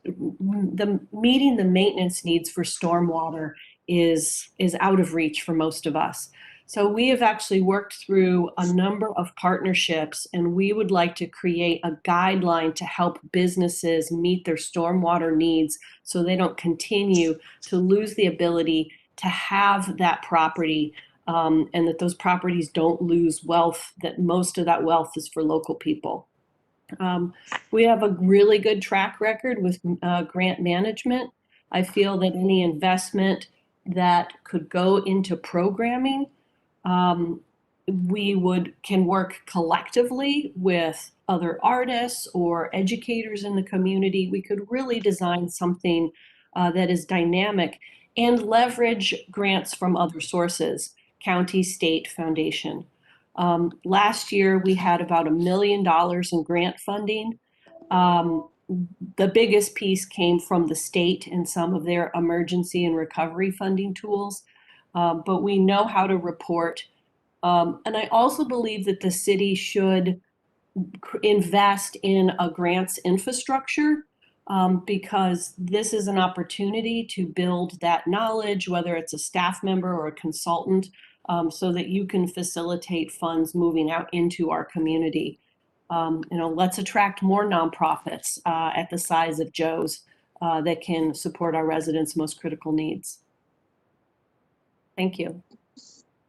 meeting the maintenance needs for stormwater is out of reach for most of us. So we have actually worked through a number of partnerships, and we would like to create a guideline to help businesses meet their stormwater needs so they don't continue to lose the ability to have that property, and that those properties don't lose wealth, that most of that wealth is for local people. We have a really good track record with grant management. I feel that any investment that could go into programming, we can work collectively with other artists or educators in the community. We could really design something that is dynamic and leverage grants from other sources, county, state, foundation. Last year, we had about $1 million in grant funding. The biggest piece came from the state and some of their emergency and recovery funding tools, but we know how to report. And I also believe that the city should invest in a grants infrastructure, because this is an opportunity to build that knowledge, whether it's a staff member or a consultant, so that you can facilitate funds moving out into our community. Let's attract more nonprofits at the size of Joe's that can support our residents' most critical needs. Thank you.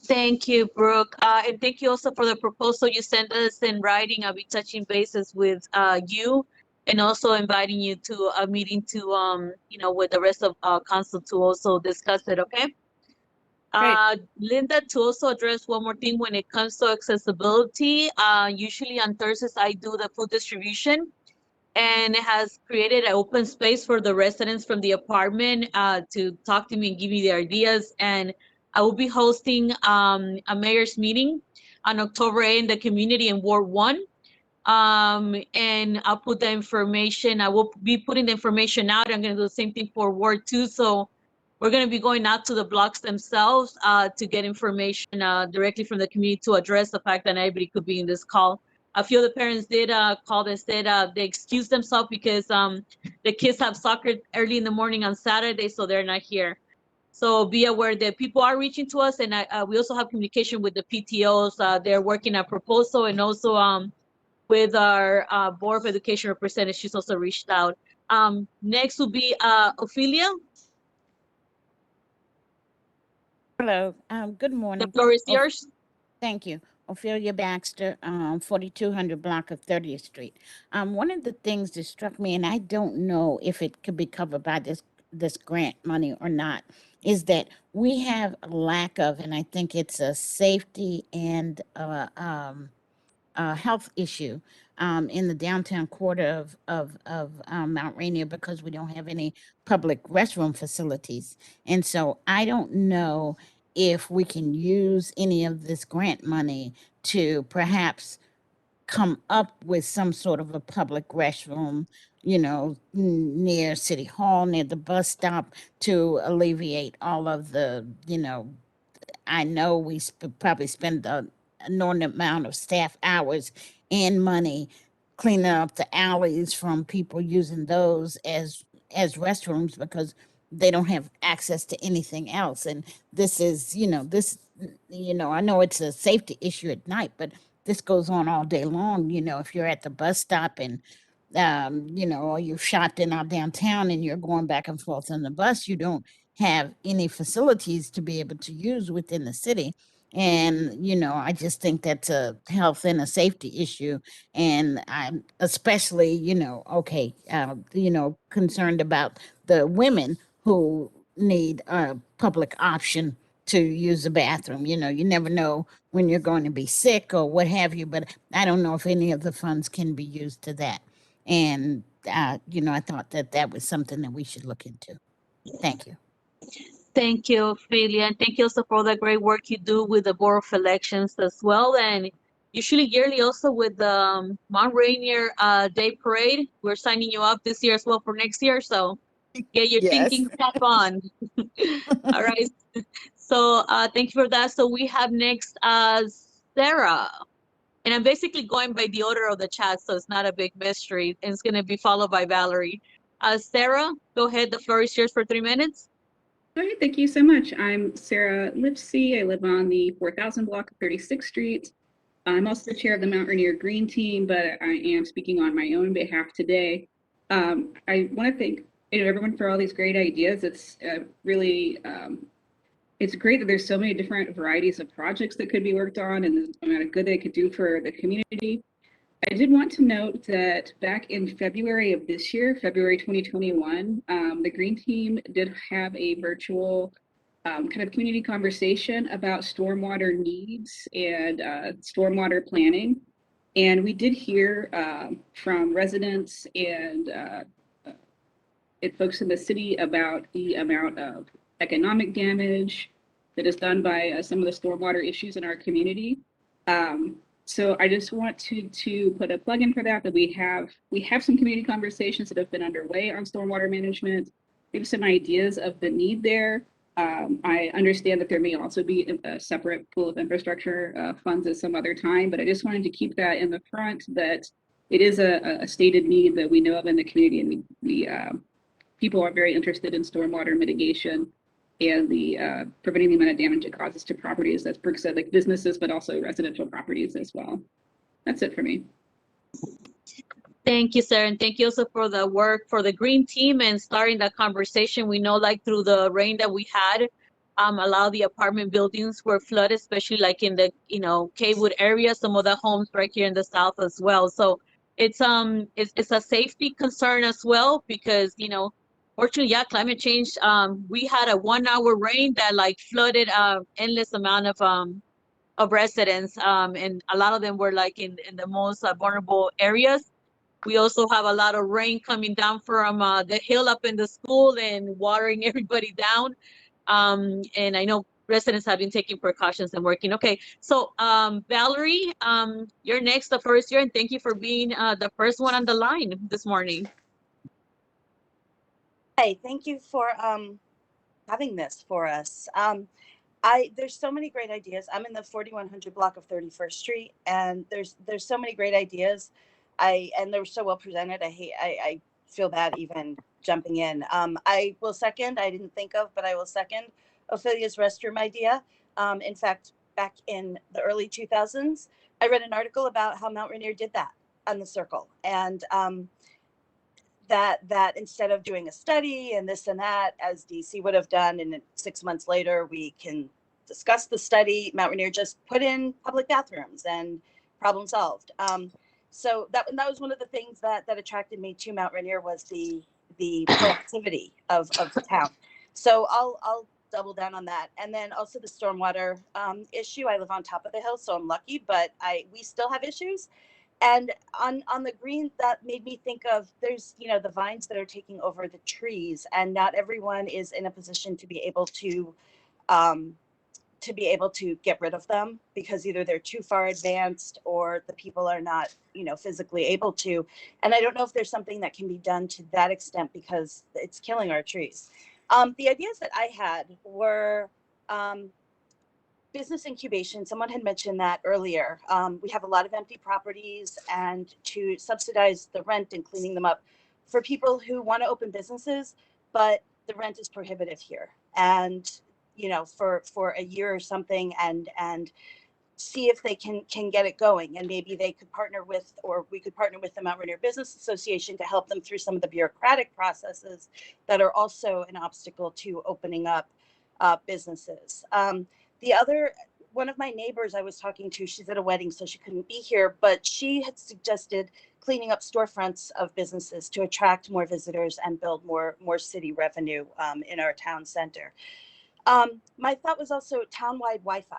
Thank you, Brooke. And thank you also for the proposal you sent us in writing. I'll be touching bases with you and also inviting you to a meeting to, with the rest of council to also discuss it, okay? Linda, to also address one more thing when it comes to accessibility, usually on Thursdays I do the food distribution, and it has created an open space for the residents from the apartment to talk to me and give me their ideas. And I will be hosting a mayor's meeting on October 8th in the community in Ward 1. And I'll put the information, I will be putting the information out. I'm going to do the same thing for Ward 2. So we're going to be going out to the blocks themselves to get information directly from the community to address the fact that everybody could be in this call. A few of the parents did call and said they excused themselves because the kids have soccer early in the morning on Saturday, so they're not here. So be aware that people are reaching to us, and we also have communication with the PTOs. They're working a proposal, and also with our Board of Education representative, she's also reached out. Next will be Ophelia. Hello, good morning. The floor is yours. Thank you. Ophelia Baxter, 4200 block of 30th Street. One of the things that struck me, and I don't know if it could be covered by this grant money or not, is that we have a lack of, and I think it's a safety and health issue in the downtown quarter of Mount Rainier because we don't have any public restroom facilities. And so I don't know if we can use any of this grant money to perhaps come up with some sort of a public restroom, near City Hall, near the bus stop, to alleviate all of the, I know we probably spend an inordinate amount of staff hours and money cleaning up the alleys from people using those as restrooms because they don't have access to anything else. And this is, I know it's a safety issue at night, but this goes on all day long. If you're at the bus stop and or you've shopped in our downtown and you're going back and forth on the bus, you don't have any facilities to be able to use within the city. And, I just think that's a health and a safety issue. And I'm especially, concerned about the women who need a public option to use the bathroom. You never know when you're going to be sick or what have you, but I don't know if any of the funds can be used to that. And, I thought that was something that we should look into. Thank you. Thank you, Ophelia, and thank you also for the great work you do with the Board of Elections as well, and usually yearly also with the Mount Rainier Day Parade. We're signing you up this year as well for next year, so get your thinking cap on. All right, so thank you for that. So we have next Sarah, and I'm basically going by the order of the chat, so it's not a big mystery, and it's going to be followed by Valerie. Sarah, go ahead, the floor is yours for 3 minutes. All right, thank you so much. I'm Sarah Lifsey. I live on the 4000 block of 36th Street. I'm also the chair of the Mount Rainier Green Team, but I am speaking on my own behalf today. I want to thank everyone for all these great ideas. It's really, it's great that there's so many different varieties of projects that could be worked on and the amount of good they could do for the community. I did want to note that back in February of this year, February 2021, the Green Team did have a virtual kind of community conversation about stormwater needs and stormwater planning. And we did hear from residents and folks in the city about the amount of economic damage that is done by some of the stormwater issues in our community. So I just want to put a plug in for that we have some community conversations that have been underway on stormwater management. We have some ideas of the need there. I understand that there may also be a separate pool of infrastructure funds at some other time, but I just wanted to keep that in the front that it is a stated need that we know of in the community, and we people are very interested in stormwater mitigation and the preventing the amount of damage it causes to properties, as Brooke said, like businesses, but also residential properties as well. That's it for me. Thank you, Sarah, and thank you also for the work for the Green Team and starting that conversation. We know, like, through the rain that we had, a lot of the apartment buildings were flooded, especially like in the Kaywood area, some of the homes right here in the south as well. So it's a safety concern as well, because fortunately, climate change. We had a 1 hour rain that like flooded endless amount of residents, and a lot of them were like in the most vulnerable areas. We also have a lot of rain coming down from the hill up in the school and watering everybody down. And I know residents have been taking precautions and working. Okay, so Valerie, you're next, the first year, and thank you for being the first one on the line this morning. Hey, thank you for having this for us. There's so many great ideas. I'm in the 4100 block of 31st Street, and there's so many great ideas. And they were so well presented. I feel bad even jumping in. I will second. I didn't think of, but I will second Ophelia's restroom idea. In fact, back in the early 2000s, I read an article about how Mount Rainier did that on the Circle, and that instead of doing a study and this and that, as DC would have done, and 6 months later we can discuss the study, Mount Rainier just put in public bathrooms and problem solved. So that was one of the things that attracted me to Mount Rainier, was the proactivity of the town. So I'll double down on that. And then also the stormwater issue. I live on top of the hill, so I'm lucky, but we still have issues. And on the green, that made me think of, there's, you know, the vines that are taking over the trees, and not everyone is in a position to be able to get rid of them, because either they're too far advanced or the people are not, you know, physically able to. And I don't know if there's something that can be done to that extent, because it's killing our trees. The ideas that I had were business incubation. Someone had mentioned that earlier. We have a lot of empty properties, and to subsidize the rent and cleaning them up for people who want to open businesses, but the rent is prohibitive here. And, you know, for a year or something, and see if they can get it going. And maybe they could partner with, or we could partner with the Mount Rainier Business Association to help them through some of the bureaucratic processes that are also an obstacle to opening up businesses. One of my neighbors I was talking to, she's at a wedding, so she couldn't be here, but she had suggested cleaning up storefronts of businesses to attract more visitors and build more city revenue in our town center. My thought was also town-wide Wi-Fi.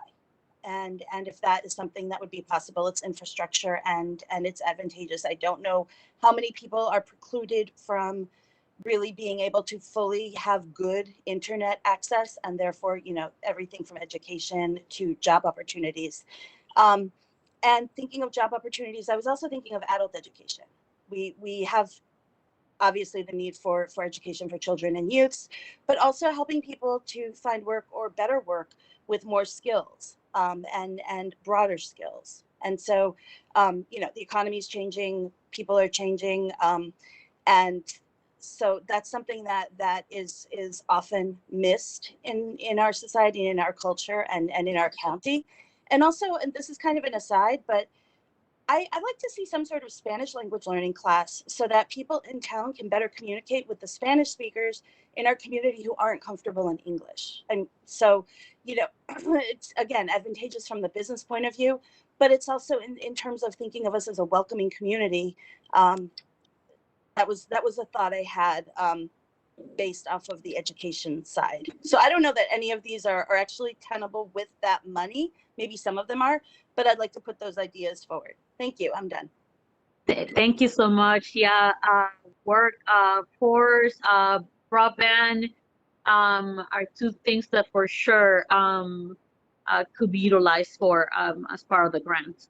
And if that is something that would be possible. It's infrastructure and it's advantageous. I don't know how many people are precluded from really being able to fully have good internet access, and therefore, you know, everything from education to job opportunities. And thinking of job opportunities, I was also thinking of adult education. We have obviously the need for education for children and youths, but also helping people to find work or better work with more skills and broader skills. And so, you know, the economy is changing, people are changing, and so that's something that is often missed in our society, in our culture, and in our county. And also, and this is kind of an aside, but I'd like to see some sort of Spanish language learning class so that people in town can better communicate with the Spanish speakers in our community who aren't comfortable in English. And so, you know, it's, again, advantageous from the business point of view, but it's also in terms of thinking of us as a welcoming community. That was a thought I had based off of the education side. So I don't know that any of these are actually tenable with that money. Maybe some of them are, but I'd like to put those ideas forward. Thank you. I'm done. Thank you so much. Yeah, work, force, broadband are two things that for sure could be utilized for as part of the grant.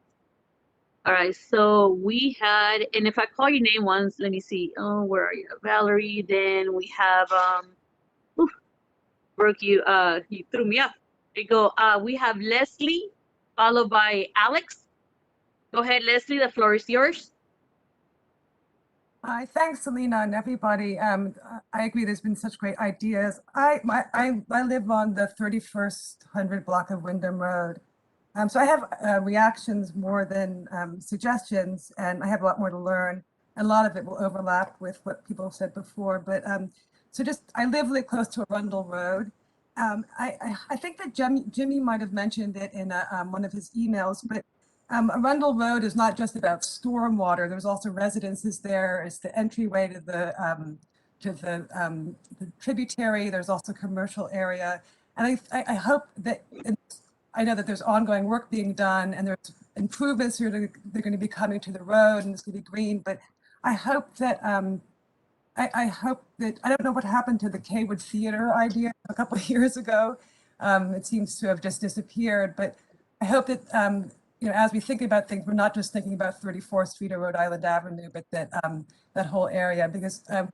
All right, so we had, and if I call your name once, let me see. Oh, where are you, Valerie? Then we have Brooke. You threw me off. There you go. We have Leslie, followed by Alex. Go ahead, Leslie. The floor is yours. Hi, thanks, Selena, and everybody. I agree. There's been such great ideas. I live on the 3100 block of Wyndham Road. So I have reactions more than suggestions, and I have a lot more to learn. A lot of it will overlap with what people have said before, but I live really close to Arundel Road. I think that Jimmy might have mentioned it in one of his emails, but Arundel Road is not just about stormwater. There's also residences there. It's the entryway to the tributary. There's also commercial area, and I hope that. I know that there's ongoing work being done, and there's improvements they're going to be coming to the road, and it's going to be green. But I hope that I hope that, I don't know what happened to the Kaywood Theater idea a couple of years ago. It seems to have just disappeared. But I hope that you know, as we think about things, we're not just thinking about 34th Street or Rhode Island Avenue, but that that whole area, because the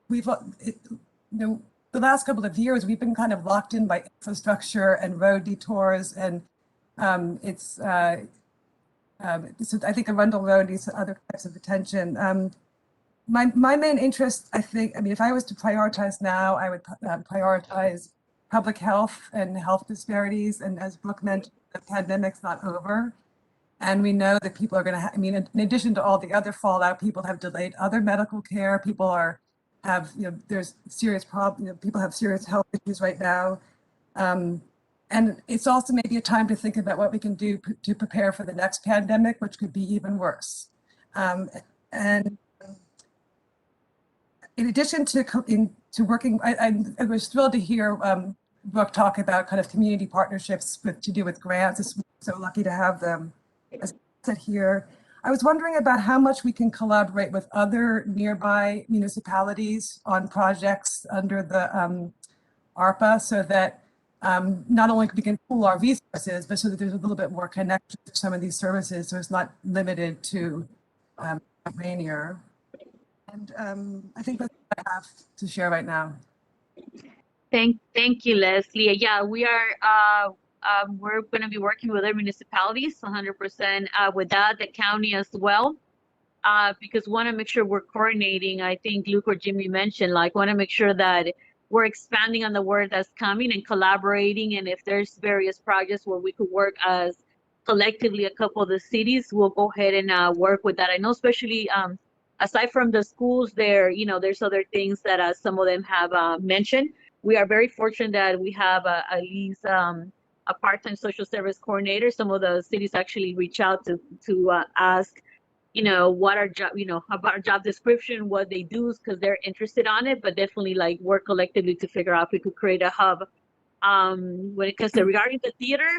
last couple of years we've been kind of locked in by infrastructure and road detours, and so I think Arundel Road needs other types of attention. My main interest, I mean, if I was to prioritize now, I would prioritize public health and health disparities. And as Brooke mentioned, the pandemic's not over. And we know that people are going to, I mean, in addition to all the other fallout, people have delayed other medical care. People there's serious problems, people have serious health issues right now. And it's also maybe a time to think about what we can do to prepare for the next pandemic, which could be even worse. And in addition to working, I was thrilled to hear Brooke talk about kind of community partnerships to do with grants. We're so lucky to have them. As I said here, I was wondering about how much we can collaborate with other nearby municipalities on projects under the ARPA, so that not only we can pool our resources, but so that there's a little bit more connection to some of these services, so it's not limited to Rainier. And I think that's what I have to share right now. Thank you, Leslie. Yeah, we're going to be working with other municipalities 100% with that, the county as well, because want to make sure we're coordinating. I think Luke or Jimmy mentioned, like, want to make sure that we're expanding on the word that's coming and collaborating. And if there's various projects where we could work as collectively a couple of the cities, we'll go ahead and work with that. I know, especially aside from the schools, there's other things that some of them have mentioned. We are very fortunate that we have at least a part-time social service coordinator. Some of the cities actually reach out to ask, what our job, about our job description, what they do, because they're interested on it. But definitely, like, work collectively to figure out if we could create a hub. When it comes to regarding the theater,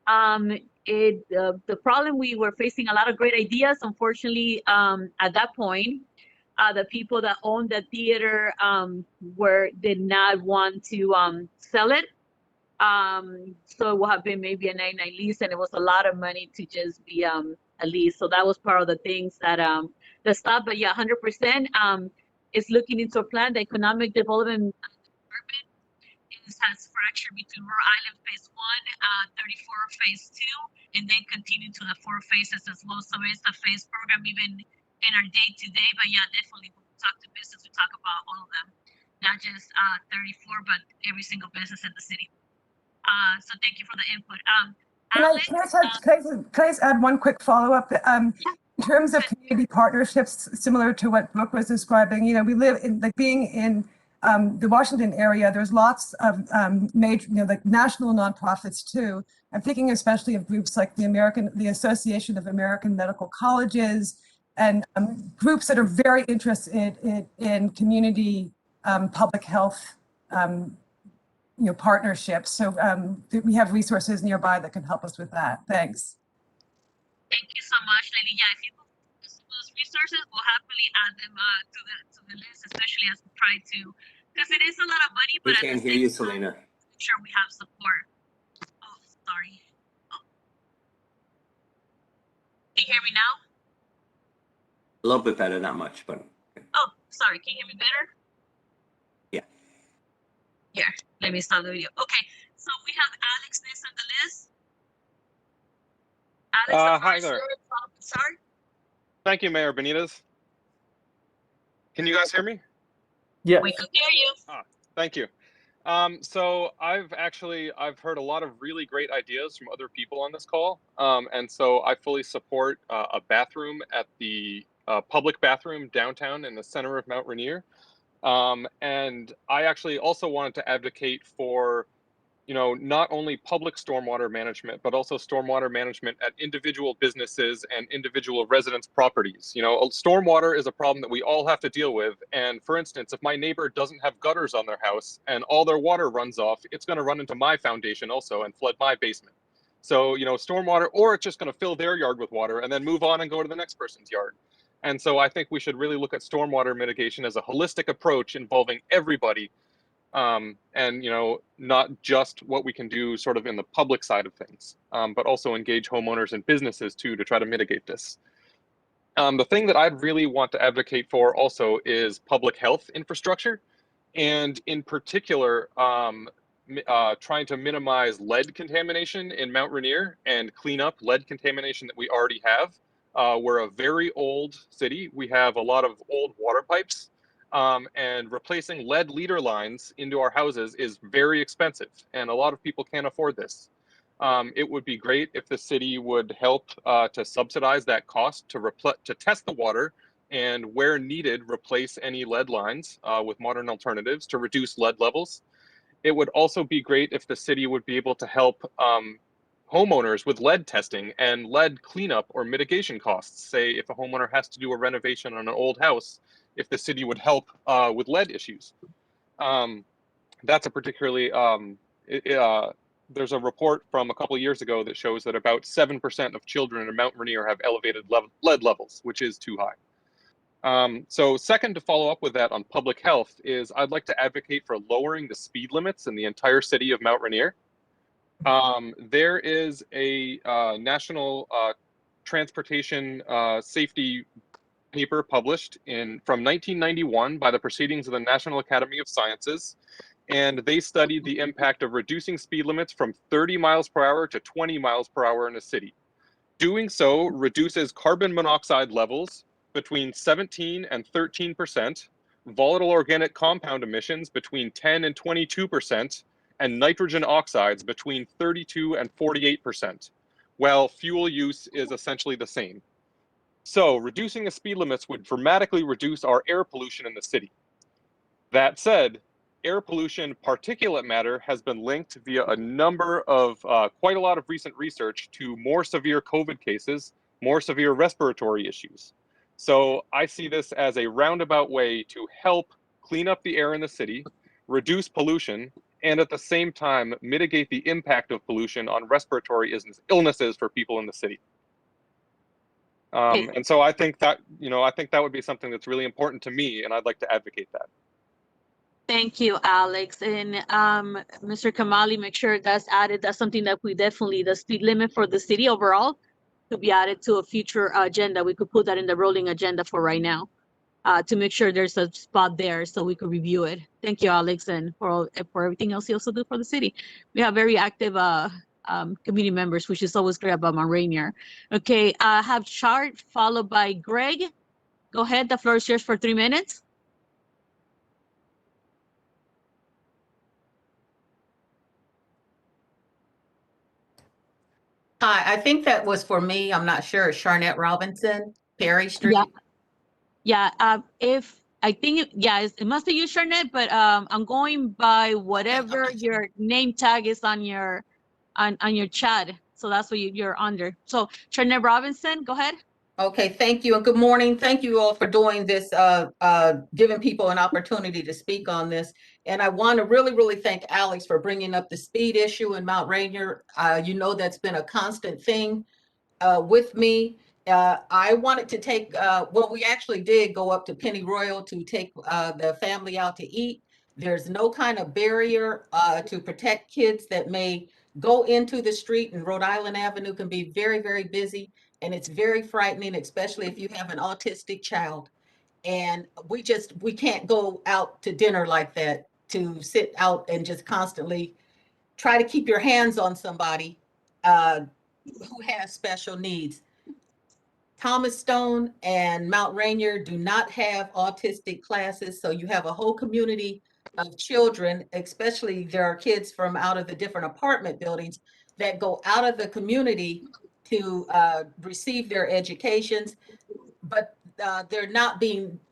the problem, we were facing a lot of great ideas. Unfortunately, at that point, the people that owned the theater did not want to sell it. So it will have been maybe a 9-9 lease, and it was a lot of money to just be a lease. So that was part of the things that stopped. But yeah, 100% is looking into a plan. The economic development department has fractured between Rural Island Phase 1, 34 Phase 2, and then continue to the 4 phases as well. So it's a phase program even in our day-to-day. But yeah, definitely when we talk to business, we talk about all of them, not just 34, but every single business in the city. So thank you for the input. Can I just add one quick follow-up? In terms of community partnerships, similar to what Brooke was describing, we live in, like, being in the Washington area, there's lots of major, like, national nonprofits too. I'm thinking especially of groups like the Association of American Medical Colleges, and groups that are very interested in community public health partnerships. So we have resources nearby that can help us with that. Thanks. Thank you so much, Lily. Yeah, if you have those resources, we'll happily add them to the list, especially as we try to, because it is a lot of money. We But can't hear you, Selena. Make sure we have support. Oh, sorry. Oh. Can you hear me now? A little bit better, not much, but. Oh, sorry. Can you hear me better? Yeah. Here, let me stop the video. Okay, so we have Alex next on the list. Alex, Hi there. Sorry. Thank you, Mayor Benitez. Can you guys hear me? Yeah. We can hear you. Thank you. So I've heard a lot of really great ideas from other people on this call. And so I fully support a bathroom at the public bathroom downtown in the center of Mount Rainier. And I actually also wanted to advocate for, not only public stormwater management, but also stormwater management at individual businesses and individual residents' properties. Stormwater is a problem that we all have to deal with. And for instance, if my neighbor doesn't have gutters on their house and all their water runs off, it's going to run into my foundation also and flood my basement. So, stormwater, or it's just going to fill their yard with water and then move on and go to the next person's yard. And so I think we should really look at stormwater mitigation as a holistic approach involving everybody, and not just what we can do sort of in the public side of things, but also engage homeowners and businesses too to try to mitigate this. The thing that I'd really want to advocate for also is public health infrastructure, and in particular, trying to minimize lead contamination in Mount Rainier and clean up lead contamination that we already have. We're a very old city. We have a lot of old water pipes, and replacing lead leader lines into our houses is very expensive, and a lot of people can't afford this. It would be great if the city would help to subsidize that cost to test the water, and where needed, replace any lead lines with modern alternatives to reduce lead levels. It would also be great if the city would be able to help homeowners with lead testing and lead cleanup or mitigation costs. Say if a homeowner has to do a renovation on an old house, if the city would help with lead issues. That's a particularly there's a report from a couple of years ago that shows that about 7% of children in Mount Rainier have elevated lead levels, which is too high. So second, to follow up with that on public health, is I'd like to advocate for lowering the speed limits in the entire city of Mount Rainier. There is a national transportation safety paper published from 1991 by the Proceedings of the National Academy of Sciences, and they studied the impact of reducing speed limits from 30 miles per hour to 20 miles per hour in a city. Doing so reduces carbon monoxide levels between 17 and 13%, volatile organic compound emissions between 10 and 22%, and nitrogen oxides between 32 and 48%, while fuel use is essentially the same. So reducing the speed limits would dramatically reduce our air pollution in the city. That said, air pollution particulate matter has been linked via a number of, quite a lot of recent research to more severe COVID cases, more severe respiratory issues. So I see this as a roundabout way to help clean up the air in the city, reduce pollution, and at the same time mitigate the impact of pollution on respiratory illnesses for people in the city. And so I think that, that would be something that's really important to me, and I'd like to advocate that. Thank you, Alex. And Mr. Kamali, make sure that's added. That's something that we definitely, the speed limit for the city overall could be added to a future agenda. We could put that in the rolling agenda for right now to make sure there's a spot there so we could review it. Thank you, Alex, and for everything else you also do for the city. We have very active community members, which is always great about Mount Rainier. Okay, I have Chart followed by Greg. Go ahead, the floor is yours for 3 minutes. Hi, I think that was for me. I'm not sure. Charnette Robinson, Perry Street. Yeah. If I think it must be you, Charnette, but I'm going by whatever your name tag is on your chat. So that's what you're under. So Charnette Robinson, go ahead. Okay, thank you and good morning. Thank you all for doing this, giving people an opportunity to speak on this. And I want to really thank Alex for bringing up the speed issue in Mount Rainier. You know, that's been a constant thing with me. I wanted to take, we actually did go up to Pennyroyal to take the family out to eat. There's no kind of barrier to protect kids that may go into the street, and Rhode Island Avenue can be very busy, and it's very frightening, especially if you have an autistic child. And we can't go out to dinner like that, to sit out and just constantly try to keep your hands on somebody who has special needs. Thomas Stone and Mount Rainier do not have autistic classes, so you have a whole community of children, especially there are kids from out of the different apartment buildings that go out of the community to receive their educations, but they're not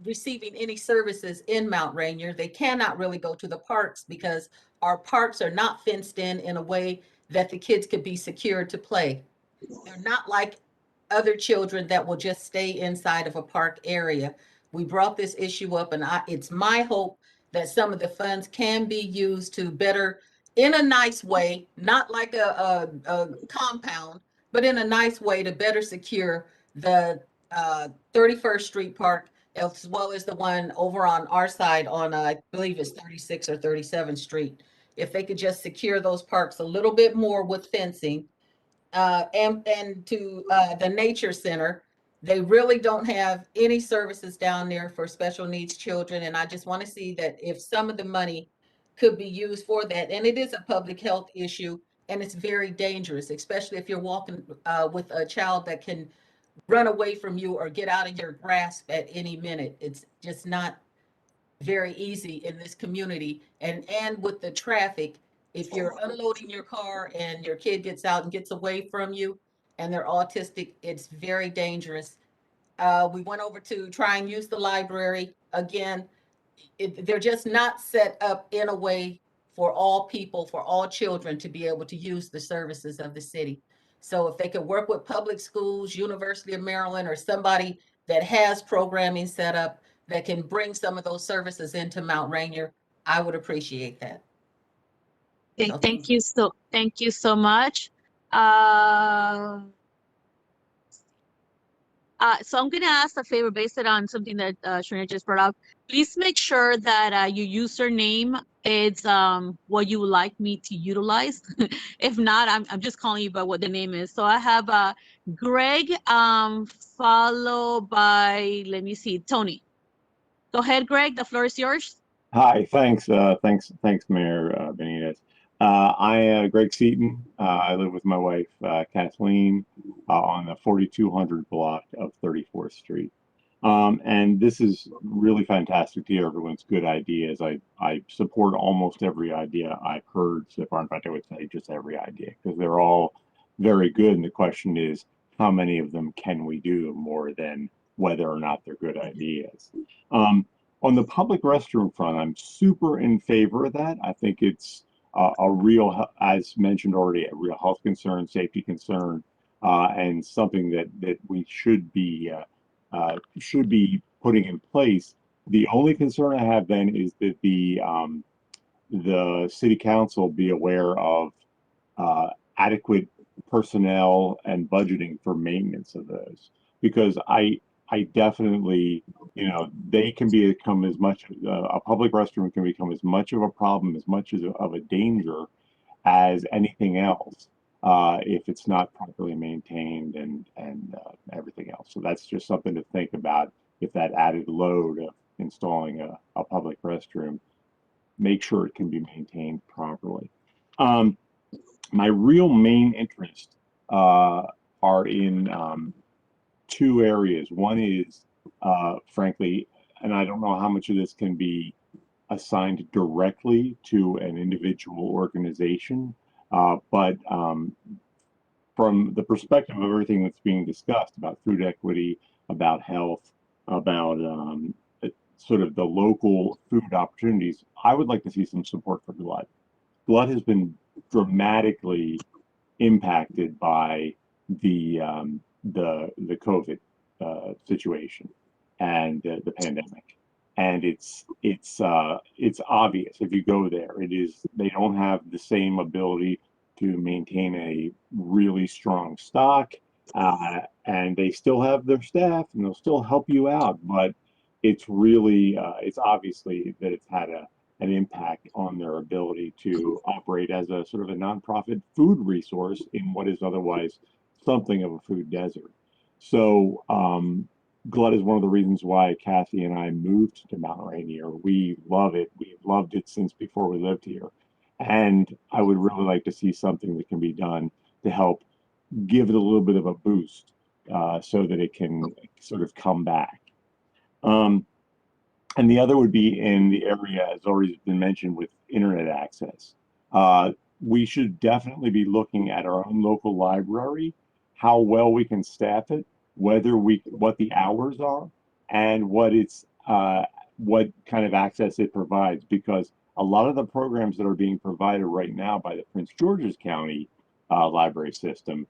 receiving any services in Mount Rainier. They cannot really go to the parks because our parks are not fenced in a way that the kids could be secured to play. They're not like other children that will just stay inside of a park area. We brought this issue up, and it's my hope that some of the funds can be used to better, in a nice way, not like a compound, but in a nice way to better secure the 31st Street Park, as well as the one over on our side on, I believe it's 36 or 37th Street. If they could just secure those parks a little bit more with fencing, and to the Nature Center, they really don't have any services down there for special needs children. And I just want to see that if some of the money could be used for that. And it is a public health issue, and it's very dangerous, especially if you're walking with a child that can run away from you or get out of your grasp at any minute. It's just not very easy in this community. And with the traffic, if you're unloading your car and your kid gets out and gets away from you and they're autistic, it's very dangerous. We went over to try and use the library. Again, they're just not set up in a way for all people, for all children to be able to use the services of the city. So if they could work with public schools, University of Maryland, or somebody that has programming set up that can bring some of those services into Mount Rainier, I would appreciate that. Okay, So thank you so much. So I'm going to ask a favor based on something that Charnette just brought up. Please make sure that your username is what you would like me to utilize. If not, I'm just calling you by what the name is. So I have Greg followed by, let me see, Toni. Go ahead, Greg. The floor is yours. Hi, thanks, Mayor Benitez. Greg Ceton. I live with my wife, Kathleen, on the 4200 block of 34th Street. And this is really fantastic to hear everyone's good ideas. I support almost every idea I've heard so far. In fact, I would say just every idea, because they're all very good. And the question is, how many of them can we do more than whether or not they're good ideas? On the public restroom front, I'm super in favor of that. I think it's a real, as mentioned already, a real health concern, safety concern, and something that we should be putting in place. The only concern I have then is that the city council be aware of adequate personnel and budgeting for maintenance of those, because I definitely, they can become as much, a public restroom can become as much of a problem, as much as of a danger as anything else, if it's not properly maintained and everything else. So that's just something to think about. If that added load of installing a public restroom, make sure it can be maintained properly. My real main interest are in two areas. One is, frankly, and I don't know how much of this can be assigned directly to an individual organization, but from the perspective of everything that's being discussed about food equity, about health, about sort of the local food opportunities, I would like to see some support for GLUT. GLUT has been dramatically impacted by the COVID situation and the pandemic, and it's obvious if you go there. They don't have the same ability to maintain a really strong stock, and they still have their staff and they'll still help you out, but it's really it's obviously that it's had an impact on their ability to operate as a sort of a nonprofit food resource in what is otherwise something of a food desert. So GLUT is one of the reasons why Kathy and I moved to Mount Rainier. We love it. We've loved it since before we lived here. And I would really like to see something that can be done to help give it a little bit of a boost so that it can sort of come back. And the other would be in the area, as already been mentioned, with internet access. We should definitely be looking at our own local library, how well we can staff it, what the hours are, and what kind of access it provides. Because a lot of the programs that are being provided right now by the Prince George's County library system,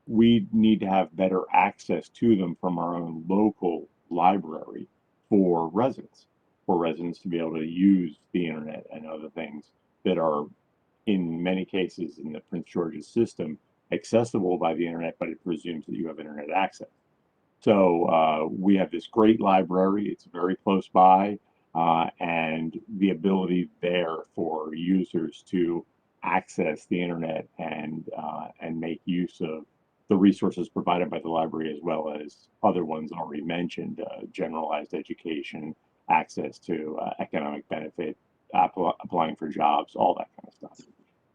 we need to have better access to them from our own local library for residents to be able to use the internet and other things that are, in many cases in the Prince George's system, accessible by the internet, but it presumes that you have internet access. So we have this great library. It's very close by, and the ability there for users to access the internet and make use of the resources provided by the library, as well as other ones already mentioned, generalized education, access to economic benefit, applying for jobs, all that kind of stuff.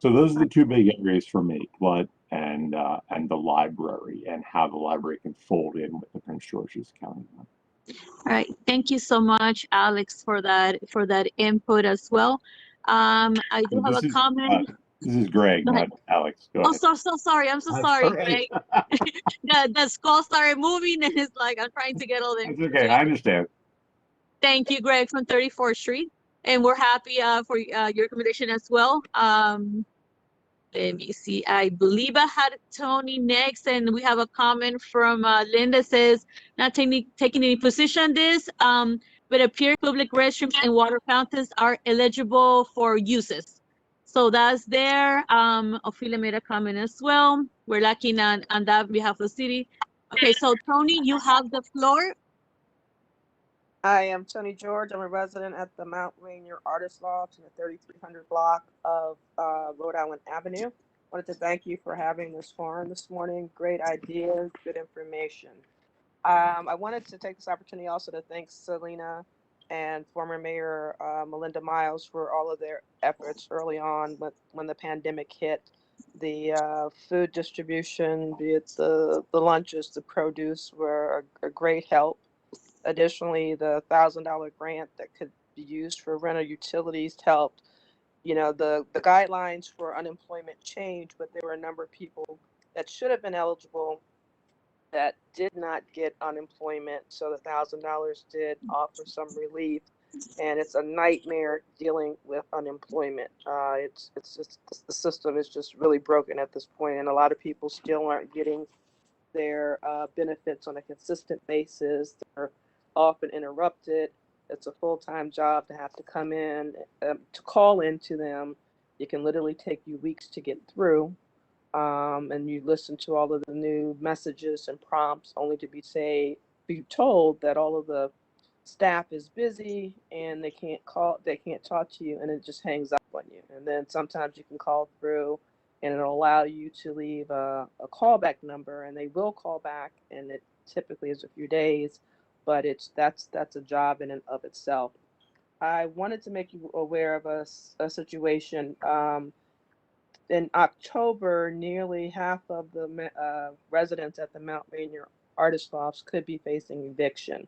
So those are the two big areas for me: GLUT and the library, and how the library can fold in with the Prince George's County. All right, thank you so much, Alex, for that input as well. I do have a comment. This is Greg, not Alex. Go ahead. So sorry. I'm so sorry, Greg. The skull started moving, and it's like I'm trying to get all the. It's okay. I understand. Thank you, Greg, from 34th Street, and we're happy for your recommendation as well. Let me see. I believe I had Toni next, and we have a comment from Linda. Says, not taking any position on this, but appears public restrooms and water fountains are eligible for uses. So that's there. Ophelia made a comment as well. We're lacking on that behalf of the city. Okay, so Toni, you have the floor. I am Toni George. I'm a resident at the Mount Rainier Artist Loft in the 3300 block of Rhode Island Avenue. Wanted to thank you for having this forum this morning. Great ideas, good information. I wanted to take this opportunity also to thank Selena and former Mayor Melinda Miles for all of their efforts early on when the pandemic hit. The food distribution, be it the lunches, the produce, were a great help. Additionally, the $1,000 grant that could be used for rental utilities helped. You know, the guidelines for unemployment changed, but there were a number of people that should have been eligible that did not get unemployment. So the $1,000 did offer some relief, and it's a nightmare dealing with unemployment. It's just, the system is just really broken at this point, and a lot of people still aren't getting their benefits on a consistent basis. They're often interrupted. It's a full-time job to have to come in, to call into them. It can literally take you weeks to get through. And you listen to all of the new messages and prompts only to be told that all of the staff is busy and they can't talk to you, and it just hangs up on you. And then sometimes you can call through and it'll allow you to leave a callback number, and they will call back, and it typically is a few days, but that's a job in and of itself. I wanted to make you aware of a situation. In October, nearly half of the residents at the Mount Rainier Artist Lofts could be facing eviction.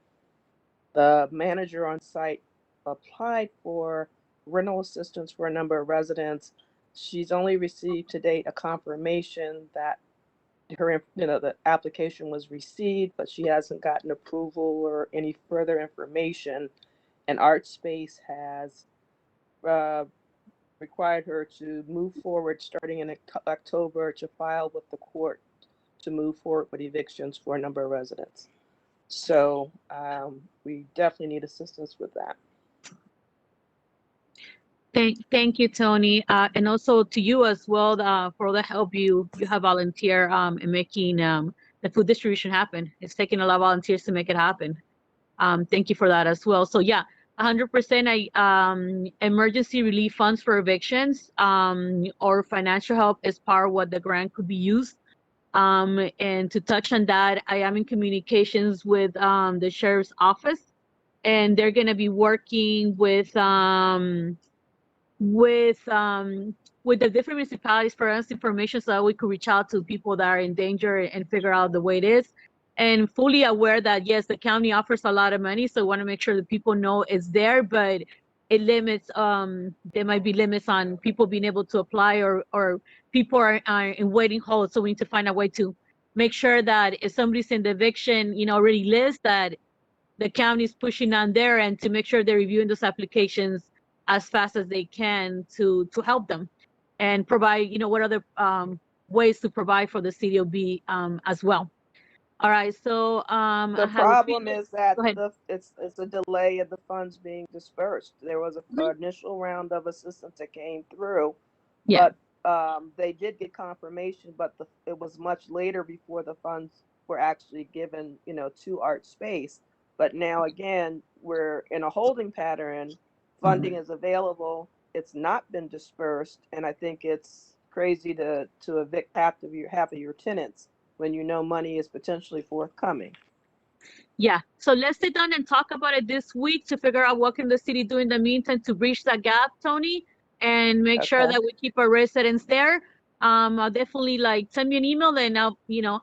The manager on site applied for rental assistance for a number of residents. She's only received to date a confirmation that the application was received, but she hasn't gotten approval or any further information. And Art Space has required her to move forward starting in October to file with the court to move forward with evictions for a number of residents. So we definitely need assistance with that. Thank you, Toni, and also to you as well for all the help you have volunteered in making the food distribution happen. It's taken a lot of volunteers to make it happen. Thank you for that as well. So yeah, 100% emergency relief funds for evictions or financial help is part of what the grant could be used. And to touch on that, I am in communications with the sheriff's office, and they're going to be working with the different municipalities for us information so that we could reach out to people that are in danger and figure out the way it is. And fully aware that, yes, the county offers a lot of money, so we want to make sure that people know it's there, but it limits, there might be limits on people being able to apply, or people are in waiting holds, so we need to find a way to make sure that if somebody's in the eviction, already list, that the county is pushing on there and to make sure they're reviewing those applications as fast as they can to help them and provide, what other ways to provide for the CDOB as well. All right, so the problem is that it's a delay in the funds being dispersed. There was an initial round of assistance that came through, but they did get confirmation, but it was much later before the funds were actually given, to Art Space. But now again, we're in a holding pattern. Funding is available. It's not been dispersed, and I think it's crazy to evict half of your tenants when money is potentially forthcoming. Yeah, so let's sit down and talk about it this week to figure out what can the city do in the meantime to bridge that gap, Toni, and make sure that we keep our residents there. I'll definitely send me an email, and I'll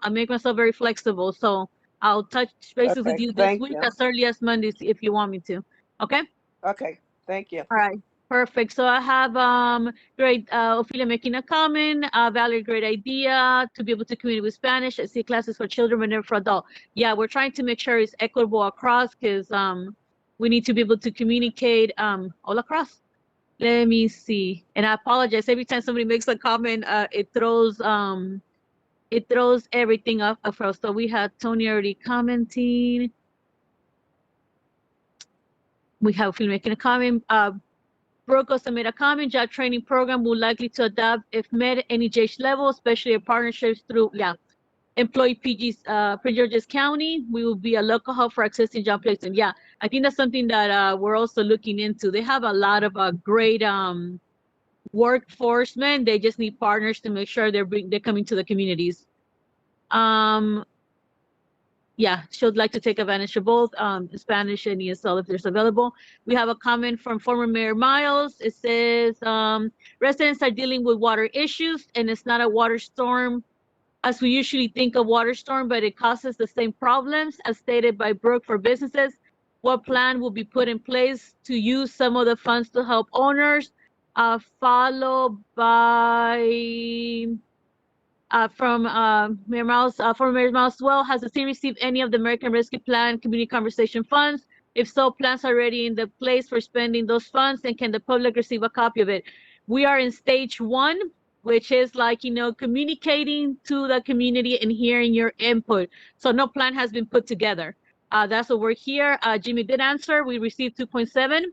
make myself very flexible. So I'll touch bases with you this week as early as Monday if you want me to. Okay? Okay, thank you. All right. Perfect. So I have great Ophelia making a comment. Valerie, great idea to be able to communicate with Spanish. I see classes for children but never for adults. Yeah, we're trying to make sure it's equitable across because we need to be able to communicate all across. Let me see. And I apologize. Every time somebody makes a comment, it throws everything up across. So we had Toni already commenting. We have Ophelia making a comment. Brooke also made a comment, job training program will likely to adopt if met any JH level, especially in partnerships through, employee PG's, Prince George's County. We will be a local hub for accessing job placement. Yeah, I think that's something that we're also looking into. They have a lot of great workforce men. They just need partners to make sure they're coming to the communities. Yeah, she would like to take advantage of both Spanish and ESL if there's available. We have a comment from former Mayor Miles. It says residents are dealing with water issues and it's not a water storm as we usually think of water storm, but it causes the same problems as stated by Brooke for businesses. What plan will be put in place to use some of the funds to help owners? Followed by from Mayor Miles, former Mayor Miles as well. Has the city received any of the American Rescue Plan community conversation funds? If so, plans are already in the place for spending those funds, and can the public receive a copy of it? We are in stage 1, which is like, communicating to the community and hearing your input. So no plan has been put together. That's what we're here. Jimmy did answer. We received 2.7.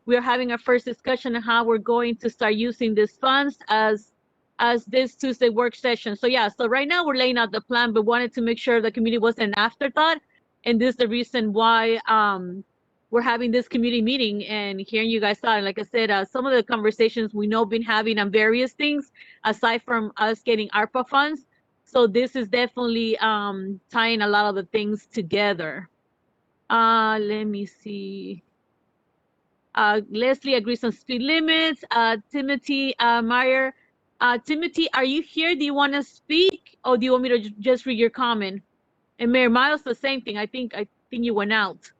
We are having our first discussion on how we're going to start using these funds as this Tuesday work session. So yeah, so right now we're laying out the plan, but wanted to make sure the community wasn't an afterthought. And this is the reason why we're having this community meeting and hearing you guys out. And like I said, some of the conversations we know been having on various things, aside from us getting ARPA funds. So this is definitely tying a lot of the things together. Let me see. Leslie agrees on speed limits. Timothy Meyer. Timothy, are you here? Do you want to speak, or do you want me to just read your comment? And Mayor Miles, the same thing. I think you went out.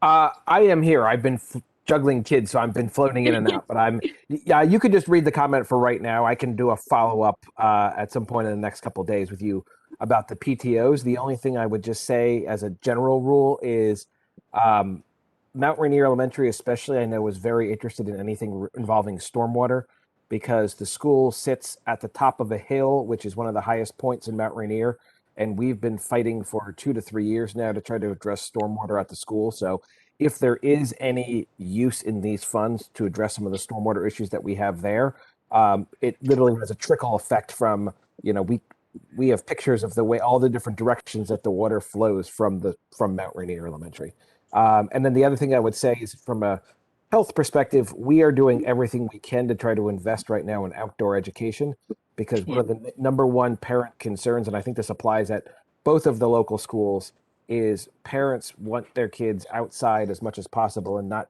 I am here. I've been juggling kids, so I've been floating in and out. But yeah. You could just read the comment for right now. I can do a follow up at some point in the next couple of days with you about the PTOs. The only thing I would just say, as a general rule, is Mount Rainier Elementary, especially, I know, is very interested in anything involving stormwater, because the school sits at the top of a hill, which is one of the highest points in Mount Rainier. And we've been fighting for 2 to 3 years now to try to address stormwater at the school. So if there is any use in these funds to address some of the stormwater issues that we have there, it literally has a trickle effect from, we have pictures of the way, all the different directions that the water flows from Mount Rainier Elementary. And then the other thing I would say is, from a health perspective, we are doing everything we can to try to invest right now in outdoor education, because one of the number one parent concerns, and I think this applies at both of the local schools, is parents want their kids outside as much as possible and not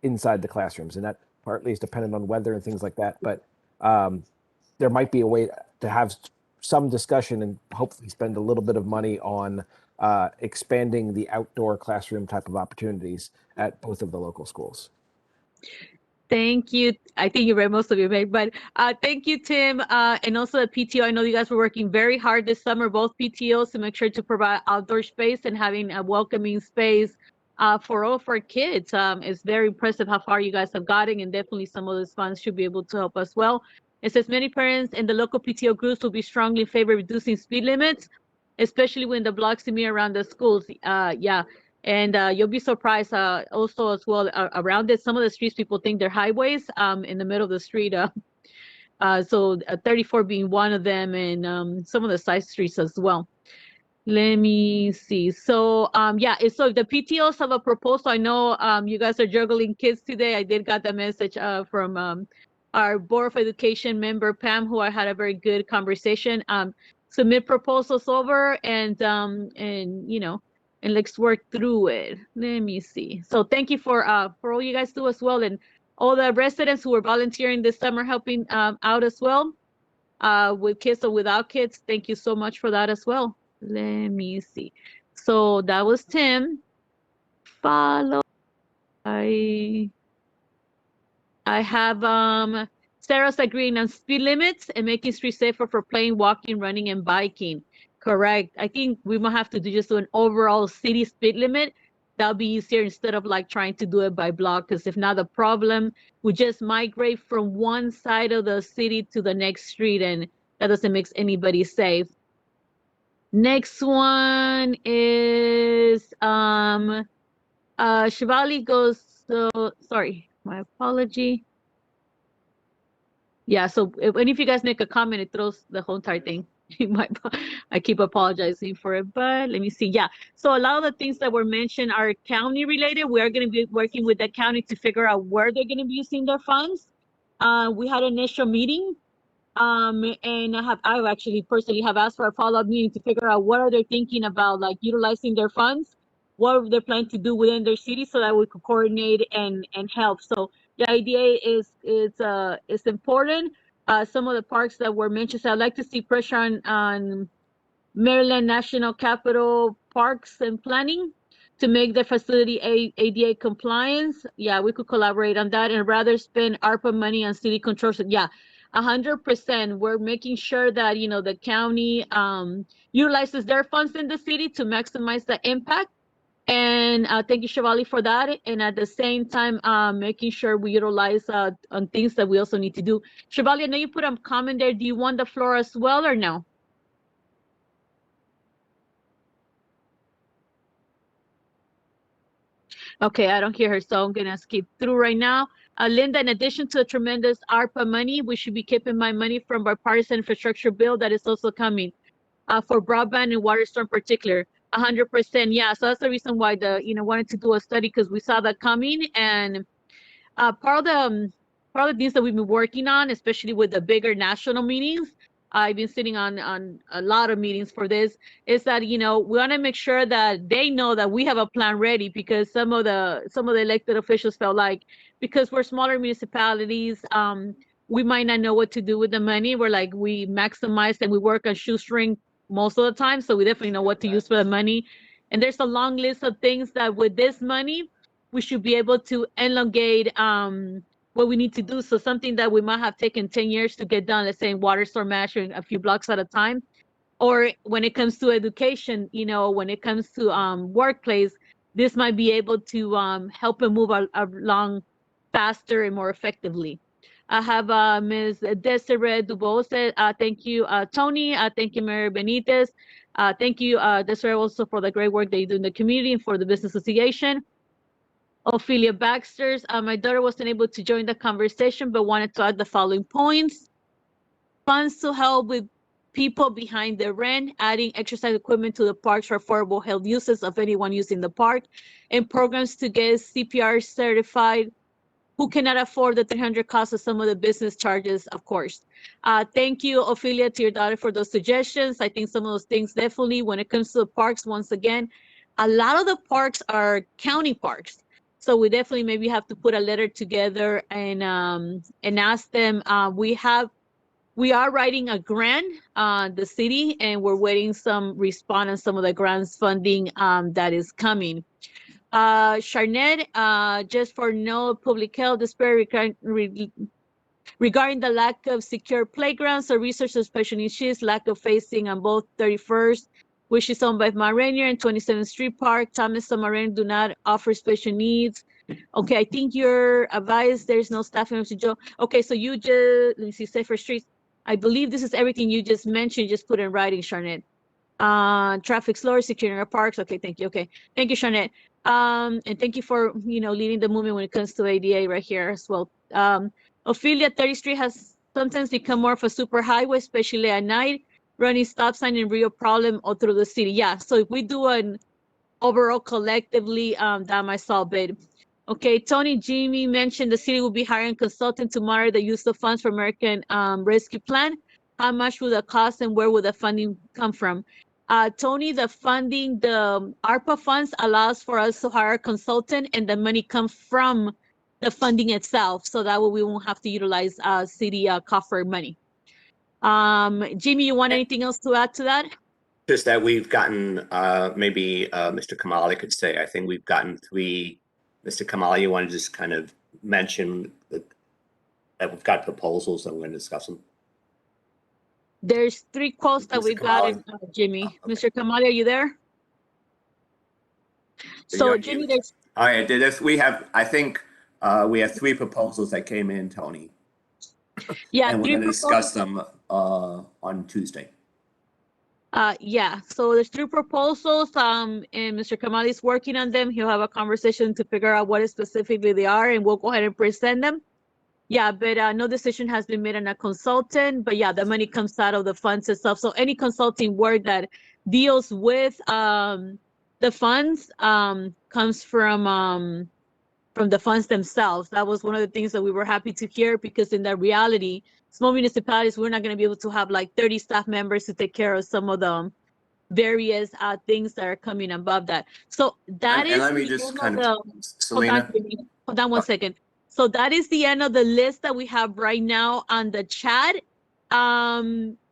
inside the classrooms. And that partly is dependent on weather and things like that. But there might be a way to have some discussion and hopefully spend a little bit of money on expanding the outdoor classroom type of opportunities at both of the local schools. Thank you. I think you read most of your mail, but thank you, Tim. And also the PTO. I know you guys were working very hard this summer, both PTOs, to make sure to provide outdoor space and having a welcoming space for all of our kids. It's very impressive how far you guys have gotten, and definitely some of those funds should be able to help us well. It says many parents and the local PTO groups will be strongly in favor of reducing speed limits, especially when the blocks to me around the schools. Yeah. And you'll be surprised also as well around it. Some of the streets people think they're highways in the middle of the street. So 34 being one of them, and some of the side streets as well. Let me see. So yeah, so if the PTOs have a proposal, I know you guys are juggling kids today. I did got the message from our Board of Education member, Pam, who I had a very good conversation. Submit proposals over and and let's work through it. Let me see. So thank you for all you guys do as well, and all the residents who are volunteering this summer helping out as well with kids or without kids. Thank you so much for that as well. Let me see. So that was Tim. Follow. I have Sarah's agreeing on speed limits and making streets safer for playing, walking, running, and biking. Correct. I think we might have to do an overall city speed limit. That'll be easier instead of like trying to do it by block, because if not, the problem would just migrate from one side of the city to the next street, and that doesn't make anybody safe. Next one is Shivali goes, so sorry. My apology. Yeah, so if you guys make a comment, it throws the whole entire thing. I keep apologizing for it, but let me see. Yeah, so a lot of the things that were mentioned are county related. We are going to be working with the county to figure out where they're going to be using their funds. We had an initial meeting, and I actually personally have asked for a follow-up meeting to figure out what are they thinking about, like utilizing their funds, what they're planning to do within their city, so that we could coordinate and help. So the idea is it's important. Some of the parks that were mentioned, so I'd like to see pressure on Maryland National Capital Parks and Planning to make the facility ADA compliance. Yeah, we could collaborate on that and rather spend ARPA money on city controls. Yeah, 100%. We're making sure that, you know, the county utilizes their funds in the city to maximize the impact. And thank you, Shivali, for that. And at the same time, making sure we utilize on things that we also need to do. Shivali, I know you put a comment there. Do you want the floor as well or no? Okay, I don't hear her, so I'm gonna skip through right now. Linda, in addition to a tremendous ARPA money, we should be keeping my money from bipartisan infrastructure bill that is also coming for broadband and water storm in particular. 100%, yeah. So that's the reason why wanted to do a study, because we saw that coming. And part of the things that we've been working on, especially with the bigger national meetings, I've been sitting on a lot of meetings for this, is that, we want to make sure that they know that we have a plan ready, because some of the elected officials felt like, because we're smaller municipalities, we might not know what to do with the money. We're like, we maximize and we work on shoestring most of the time, so we definitely know what to use for the money. And there's a long list of things that with this money, we should be able to elongate what we need to do. So something that we might have taken 10 years to get done, let's say water storm management, a few blocks at a time. Or when it comes to education, when it comes to workplace, this might be able to help and move along faster and more effectively. I have Ms. Desiree Dubose. Thank you, Toni. Thank you, Mayor Benitez. Thank you, Desiree, also for the great work that you do in the community and for the business association. Ophelia Baxter, my daughter wasn't able to join the conversation, but wanted to add the following points. Funds to help with people behind the rent, adding exercise equipment to the parks for affordable health uses of anyone using the park, and programs to get CPR certified who cannot afford the $300 cost of some of the business charges, of course. Thank you, Ophelia, to your daughter for those suggestions. I think some of those things definitely, when it comes to the parks, once again, a lot of the parks are county parks. So we definitely maybe have to put a letter together and ask them. We are writing a grant, the city, and we're waiting some response on some of the grants funding that is coming. Charnette, just for no public health despair regarding the lack of secure playgrounds or research of special needs kids, lack of facing on both 31st, which is owned by Mount Rainier, and 27th Street Park. Thomas and Moraine do not offer special needs. Okay, I think your advice, there's no staffing to Joe. Okay, so you just, let me see, safer streets. I believe this is everything you just mentioned, just put in writing, Charnette. Traffic slower, securing our parks. Okay, thank you. Okay, thank you, Charnette. And thank you for, leading the movement when it comes to ADA right here as well. Ophelia, 30th Street has sometimes become more of a super highway, especially at night, running stop sign and real problem all through the city. Yeah, so if we do an overall collectively, that might solve it. Okay, Toni, Jimmy mentioned the city will be hiring a consultant to monitor the use of funds for American Rescue Plan. How much will the cost and where will the funding come from? Toni, the funding, the ARPA funds allows for us to hire a consultant, and the money comes from the funding itself. So that way we won't have to utilize city coffer money. Jimmy, you want anything else to add to that? Just that we've gotten, maybe Mr. Kamali could say, I think we've gotten 3. Mr. Kamali, you want to just kind of mention that we've got proposals and we're going to discuss them? There's 3 quotes that we got, Jimmy. Oh, okay. Mr. Kamali, are you there? So Jimmy, there's. All right, we have, I think we have 3 proposals that came in, Toni. Yeah, and we're going to discuss them on Tuesday. Yeah, so there's 3 proposals, and Mr. Kamali is working on them. He'll have a conversation to figure out what specifically they are, and we'll go ahead and present them. Yeah, but no decision has been made on a consultant, but yeah, the money comes out of the funds itself. So any consulting work that deals with the funds comes from the funds themselves. That was one of the things that we were happy to hear, because in the reality, small municipalities, we're not going to be able to have like 30 staff members to take care of some of the various things that are coming above that. So that And is let me the just end of kind of, the, hold on, Selena, Jimmy. Hold on one second. So that is the end of the list that we have right now on the chat.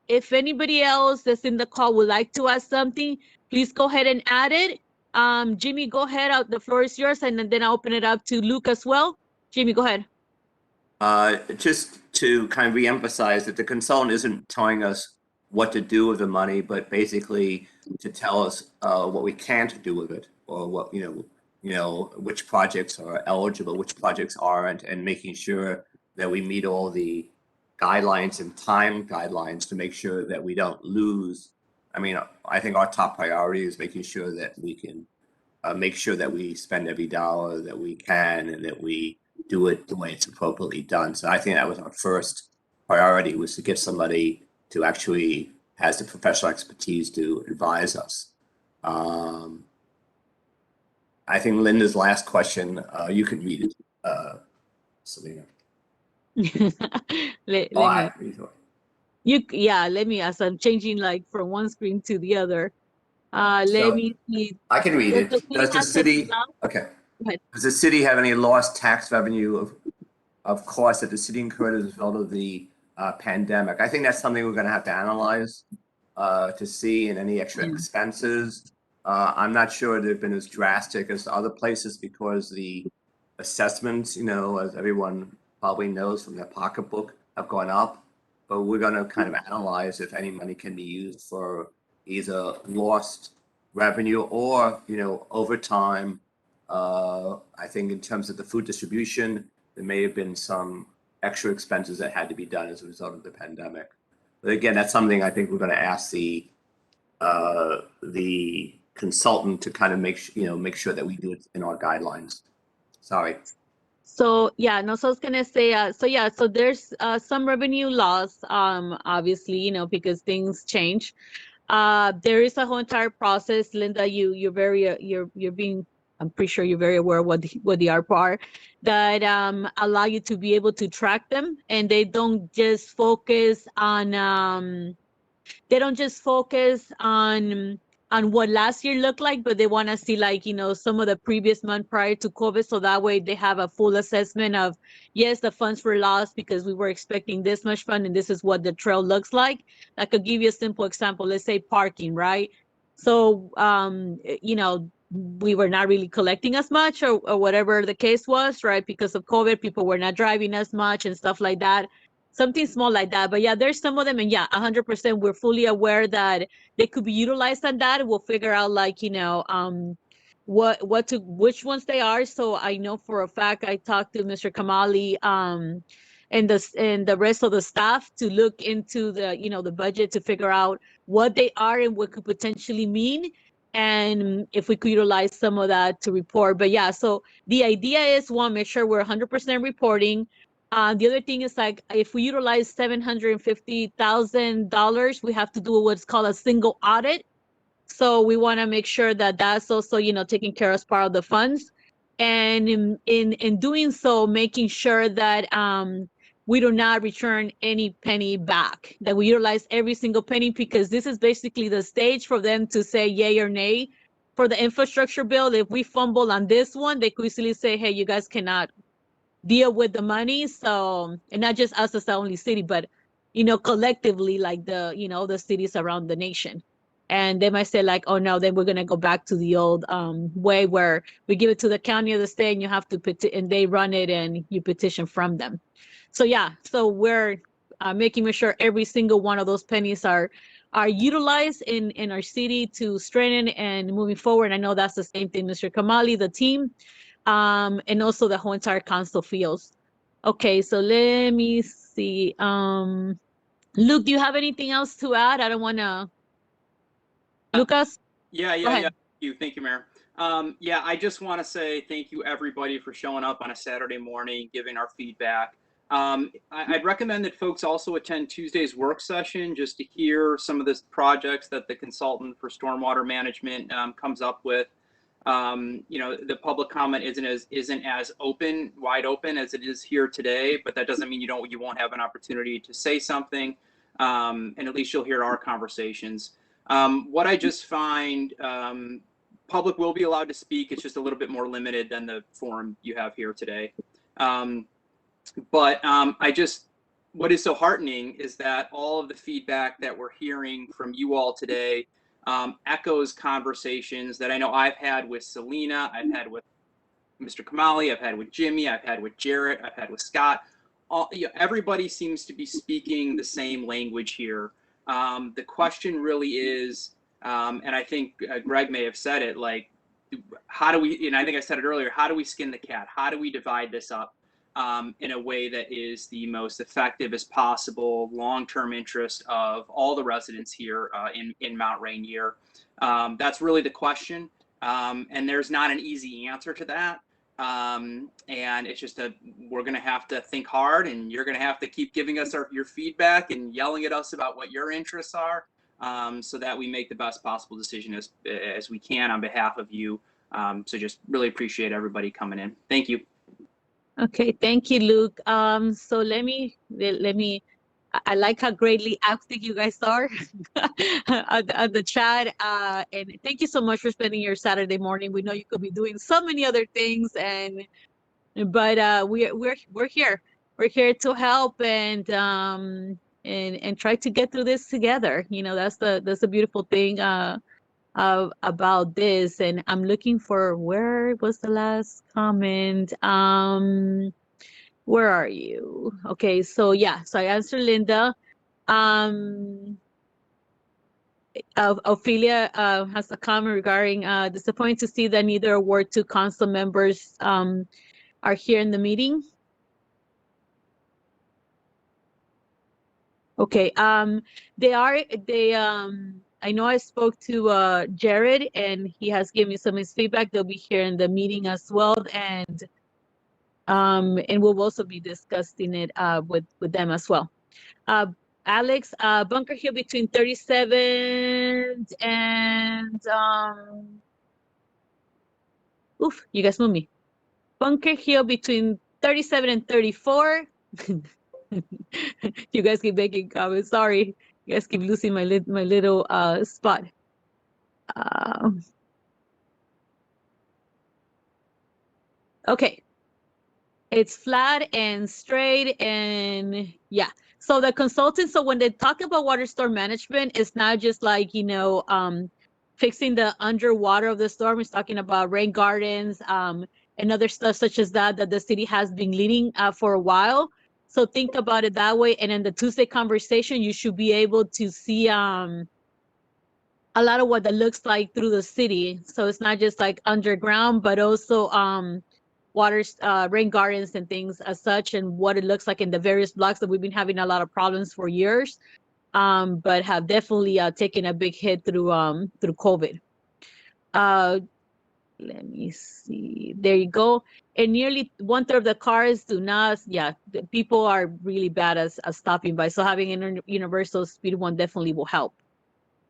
If anybody else that's in the call would like to ask something, please go ahead and add it. Jimmy, go ahead. The floor is yours, and then I'll open it up to Luke as well. Jimmy, go ahead. just to kind of reemphasize that the consultant isn't telling us what to do with the money, but basically to tell us what we can't do with it, or what, which projects are eligible, which projects aren't, and making sure that we meet all the guidelines and time guidelines to make sure that we don't lose. I mean, I think our top priority is making sure that we can make sure that we spend every dollar that we can, and that we do it the way it's appropriately done. So I think that was our first priority, was to get somebody to actually has the professional expertise to advise us. I think Linda's last question, you can read it, Selena. let me, as I'm changing like from one screen to the other. Let me see. I can read it. Does the city, okay. Does the city have any lost tax revenue of course that the city incurred as a result of the pandemic? I think that's something we're going to have to analyze to see, and any extra expenses. I'm not sure they've been as drastic as other places, because the assessments, as everyone probably knows from their pocketbook, have gone up. But we're going to kind of analyze if any money can be used for either lost revenue or, over time. I think in terms of the food distribution, there may have been some extra expenses that had to be done as a result of the pandemic. But again, that's something I think we're going to ask the consultant to kind of make sure that we do it in our guidelines. Sorry. So yeah, no, so I was gonna say, so there's some revenue loss, obviously, because things change. There is a whole entire process, Linda. You're very you're being, I'm pretty sure you're very aware what the ARPA are, that allow you to be able to track them, and they don't just focus on what last year looked like, but they want to see some of the previous month prior to COVID, so that way they have a full assessment of, yes, the funds were lost because we were expecting this much fund, and this is what the trail looks like. I could give you a simple example. Let's say parking, right? So we were not really collecting as much, or whatever the case was, right? Because of COVID, people were not driving as much and stuff like that. Something small like that. But yeah, there's some of them, and yeah, 100%, we're fully aware that they could be utilized on that. We'll figure out which ones they are. So I know for a fact, I talked to Mr. Kamali and the rest of the staff to look into the budget to figure out what they are and what could potentially mean, and if we could utilize some of that to report. But yeah, so the idea is, one, make sure we're 100% reporting. The other thing is, if we utilize $750,000, we have to do what's called a single audit. So we want to make sure that that's also, taken care of as part of the funds. And in doing so, making sure that we do not return any penny back, that we utilize every single penny, because this is basically the stage for them to say yay or nay for the infrastructure bill. If we fumble on this one, they could easily say, hey, you guys cannot deal with the money. So, and not just us as the only city, but collectively, like the cities around the nation. And they might say oh no, then we're gonna go back to the old way where we give it to the county or the state, and you have to and they run it, and you petition from them. So yeah, so we're making sure every single one of those pennies are utilized in our city to strengthen and moving forward. I know that's the same thing Mr. Kamali, the team, and also the whole entire council feels. Okay, so let me see. Luke, do you have anything else to add? I don't want to Lucas? Yeah, Go yeah, ahead. yeah. Thank you, Mayor. Yeah, I just want to say thank you, everybody, for showing up on a Saturday morning, giving our feedback. I'd recommend that folks also attend Tuesday's work session just to hear some of the projects that the consultant for stormwater management comes up with. The public comment isn't as wide open as it is here today, but that doesn't mean you won't have an opportunity to say something, and at least you'll hear our conversations. What I just find, public will be allowed to speak. It's just a little bit more limited than the forum you have here today. What is so heartening is that all of the feedback that we're hearing from you all today echoes conversations that I know I've had with Selena, I've had with Mr. Kamali, I've had with Jimmy, I've had with Jarrett, I've had with Scott. Everybody seems to be speaking the same language here. The question really is, and I think Greg may have said it, like, how do we, and I think I said it earlier, how do we skin the cat? How do we divide this up in a way that is the most effective as possible, long-term interest of all the residents here in Mount Rainier? That's really the question. And there's not an easy answer to that. And it's just we're going to have to think hard, and you're going to have to keep giving us your feedback and yelling at us about what your interests are, so that we make the best possible decision as we can on behalf of you. So just really appreciate everybody coming in. Thank you. Okay, thank you, Luke. So let me, I like how greatly active you guys are on the chat. And thank you so much for spending your Saturday morning. We know you could be doing so many other things, but we're here. We're here to help and try to get through this together. That's the beautiful thing about this. And I'm looking for, where was the last comment? Where are you? Okay, so yeah, so I answered Linda. Ophelia has a comment regarding disappointed to see that neither Ward 2 council members are here in the meeting. Okay, I know I spoke to Jared, and he has given me some of his feedback. They'll be here in the meeting as well, and we'll also be discussing it with them as well. Alex, Bunker Hill between 37th and oof, you guys move me. Bunker Hill between 37 and 34. You guys keep making comments. Sorry, you guys keep losing my little spot. Okay, it's flat and straight, and yeah. So the consultants, so when they talk about water storm management, it's not just like fixing the underwater of the storm. It's talking about rain gardens and other stuff such as that the city has been leading for a while. So think about it that way. And in the Tuesday conversation, you should be able to see a lot of what that looks like through the city. So it's not just like underground, but also rain gardens and things as such, and what it looks like in the various blocks that we've been having a lot of problems for years, but have definitely taken a big hit through COVID. Let me see. There you go. And nearly 1/3 of the cars do not. Yeah, the people are really bad at stopping by. So having an universal speed one definitely will help.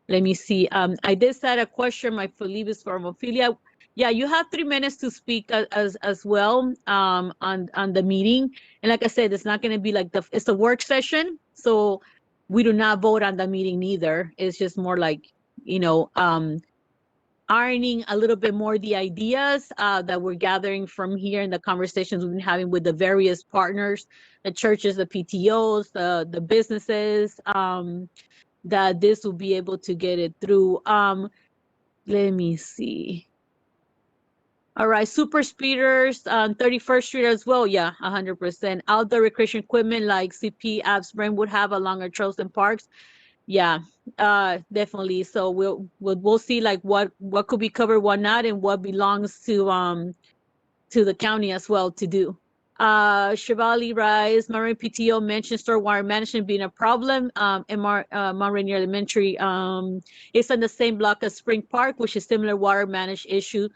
Let me see. I did set a question. I believe is from Ophelia. Yeah, you have 3 minutes to speak as well on the meeting. And like I said, it's not going to be like it's a work session, so we do not vote on the meeting either. It's just more like ironing a little bit more the ideas that we're gathering from here in the conversations we've been having with the various partners, the churches, the PTOs, the businesses, that this will be able to get it through. Let me see. All right, super speeders on 31st Street as well. Yeah, 100%. Outdoor recreation equipment like CP, apps, Brentwood have along our trails and parks. Yeah, definitely. So we'll see like what could be covered, what not, and what belongs to the county as well to do. Shivali Rise, Marine PTO mentioned stormwater management being a problem. Mount Rainier Elementary is on the same block as Spring Park, which is similar water management issue.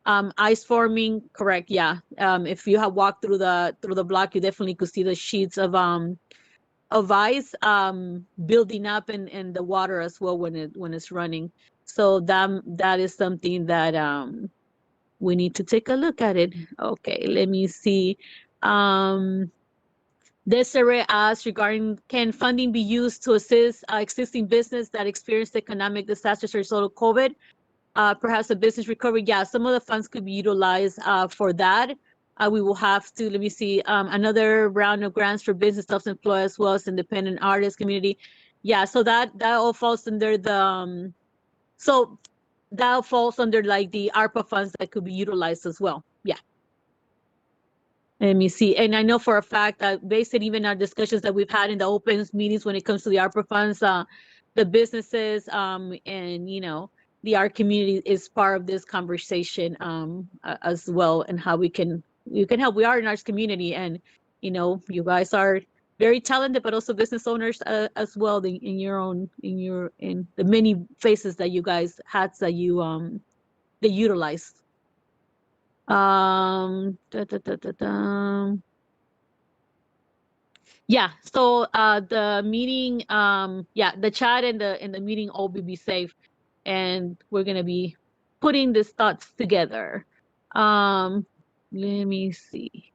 Ice forming, correct? Yeah. If you have walked through the block, you definitely could see the sheets of ice building up in the water as well when it's running. So that is something that we need to take a look at it. Okay, let me see. Desiree asked regarding, can funding be used to assist existing business that experienced economic disasters as a result of COVID? Perhaps a business recovery. Yeah, some of the funds could be utilized for that. We will have to, let me see, another round of grants for business self-employed as well as independent artists community. Yeah, so that all falls under the, so that falls under like the ARPA funds that could be utilized as well. Yeah. Let me see. And I know for a fact that based on even our discussions that we've had in the open meetings when it comes to the ARPA funds, the businesses and, you know, the art community is part of this conversation as well, and how you can help. We are an arts community, and, you know, you guys are very talented, but also business owners as well in the many faces that you guys had that you they utilized. Yeah, so the meeting, yeah, the chat and the meeting all will be safe, and we're gonna be putting these thoughts together. Let me see.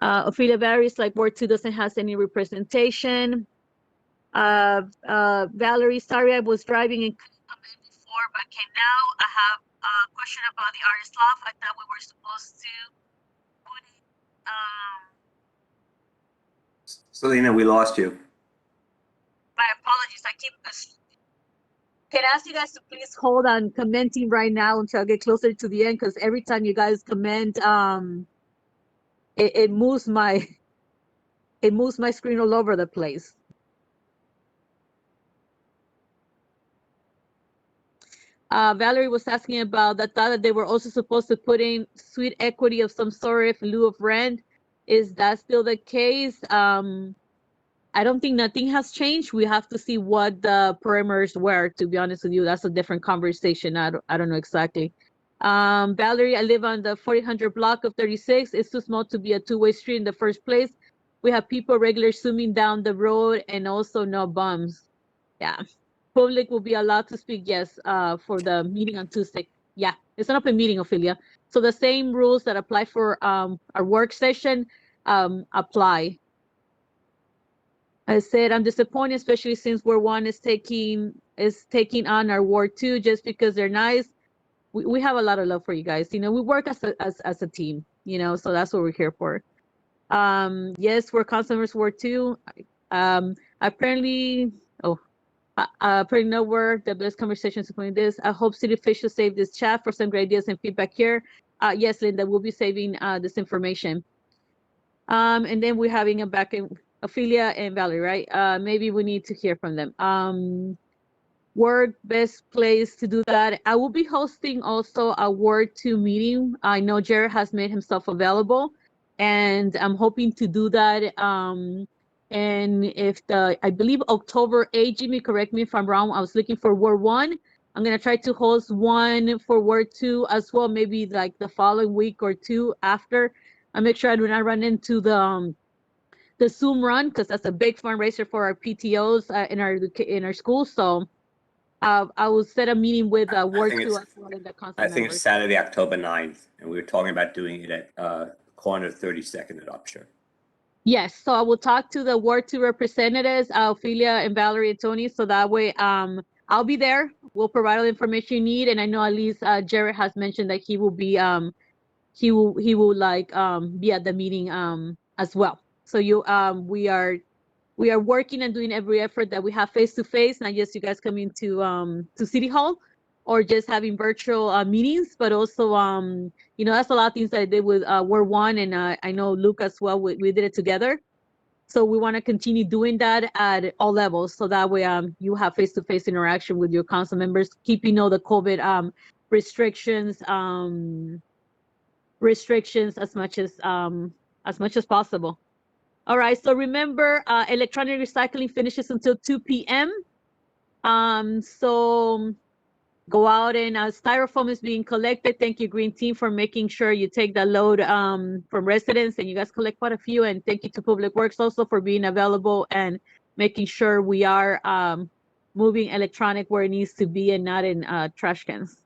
Ophelia Barry's like Ward 2 doesn't have any representation. Valerie, sorry, I was driving and couldn't come in before, but can now. I have a question about the artist loft. I thought we were supposed to put it. Selena, we lost you. My apologies. Can I ask you guys to please hold on commenting right now until I get closer to the end, because every time you guys comment, it moves my screen all over the place. Valerie was asking about the thought that they were also supposed to put in sweet equity of some sort in lieu of rent. Is that still the case? I don't think nothing has changed. We have to see what the parameters were, to be honest with you. That's a different conversation. I don't know exactly. Valerie, I live on the 400 block of 36. It's too small to be a two-way street in the first place. We have people regularly zooming down the road and also no bums. Yeah. Public will be allowed to speak, yes, for the meeting on Tuesday. Yeah, it's an open meeting, Ophelia. So the same rules that apply for our work session apply. I said I'm disappointed, especially since Ward 1 is taking on our Ward 2 just because they're nice. We have a lot of love for you guys. You know, we work as a team, you know, so that's what we're here for. Yes, we're council members Ward 2. Apparently know where the best conversations about this. I hope city officials save this chat for some great ideas and feedback here. Yes, Linda, we'll be saving this information. And then we're having a back in Ophelia and Valerie, right? Maybe we need to hear from them. Word best place to do that. I will be hosting also a Ward 2 meeting. I know Jared has made himself available, and I'm hoping to do that. And if I believe October 8, Jimmy, correct me if I'm wrong. I was looking for Ward 1. I'm gonna try to host one for Ward 2 as well, maybe like the following week or two after. I make sure I do not run into the Zoom run, because that's a big fundraiser for our PTOs in our schools. So I will set a meeting with Ward 2 as well in the council I think members. it's Saturday, October 9th, and we were talking about doing it at corner 32nd at Upshur. Yes, so I will talk to the Ward 2 representatives, Ophelia and Valerie and Toni, so that way I'll be there. We'll provide all the information you need, and I know at least Jared has mentioned that he will be he will like be at the meeting as well. So we are working and doing every effort that we have face to face, not just you guys coming to City Hall or just having virtual meetings, but also you know, that's a lot of things that I did with Ward 1, and I know Luke as well. We did it together, so we want to continue doing that at all levels, so that way you have face-to-face interaction with your council members, keeping all the COVID restrictions restrictions as much as possible. All right, so remember, electronic recycling finishes until 2 p.m. So go out and styrofoam is being collected. Thank you, Green Team, for making sure you take that load from residents, and you guys collect quite a few. And thank you to Public Works also for being available and making sure we are moving electronic where it needs to be and not in trash cans.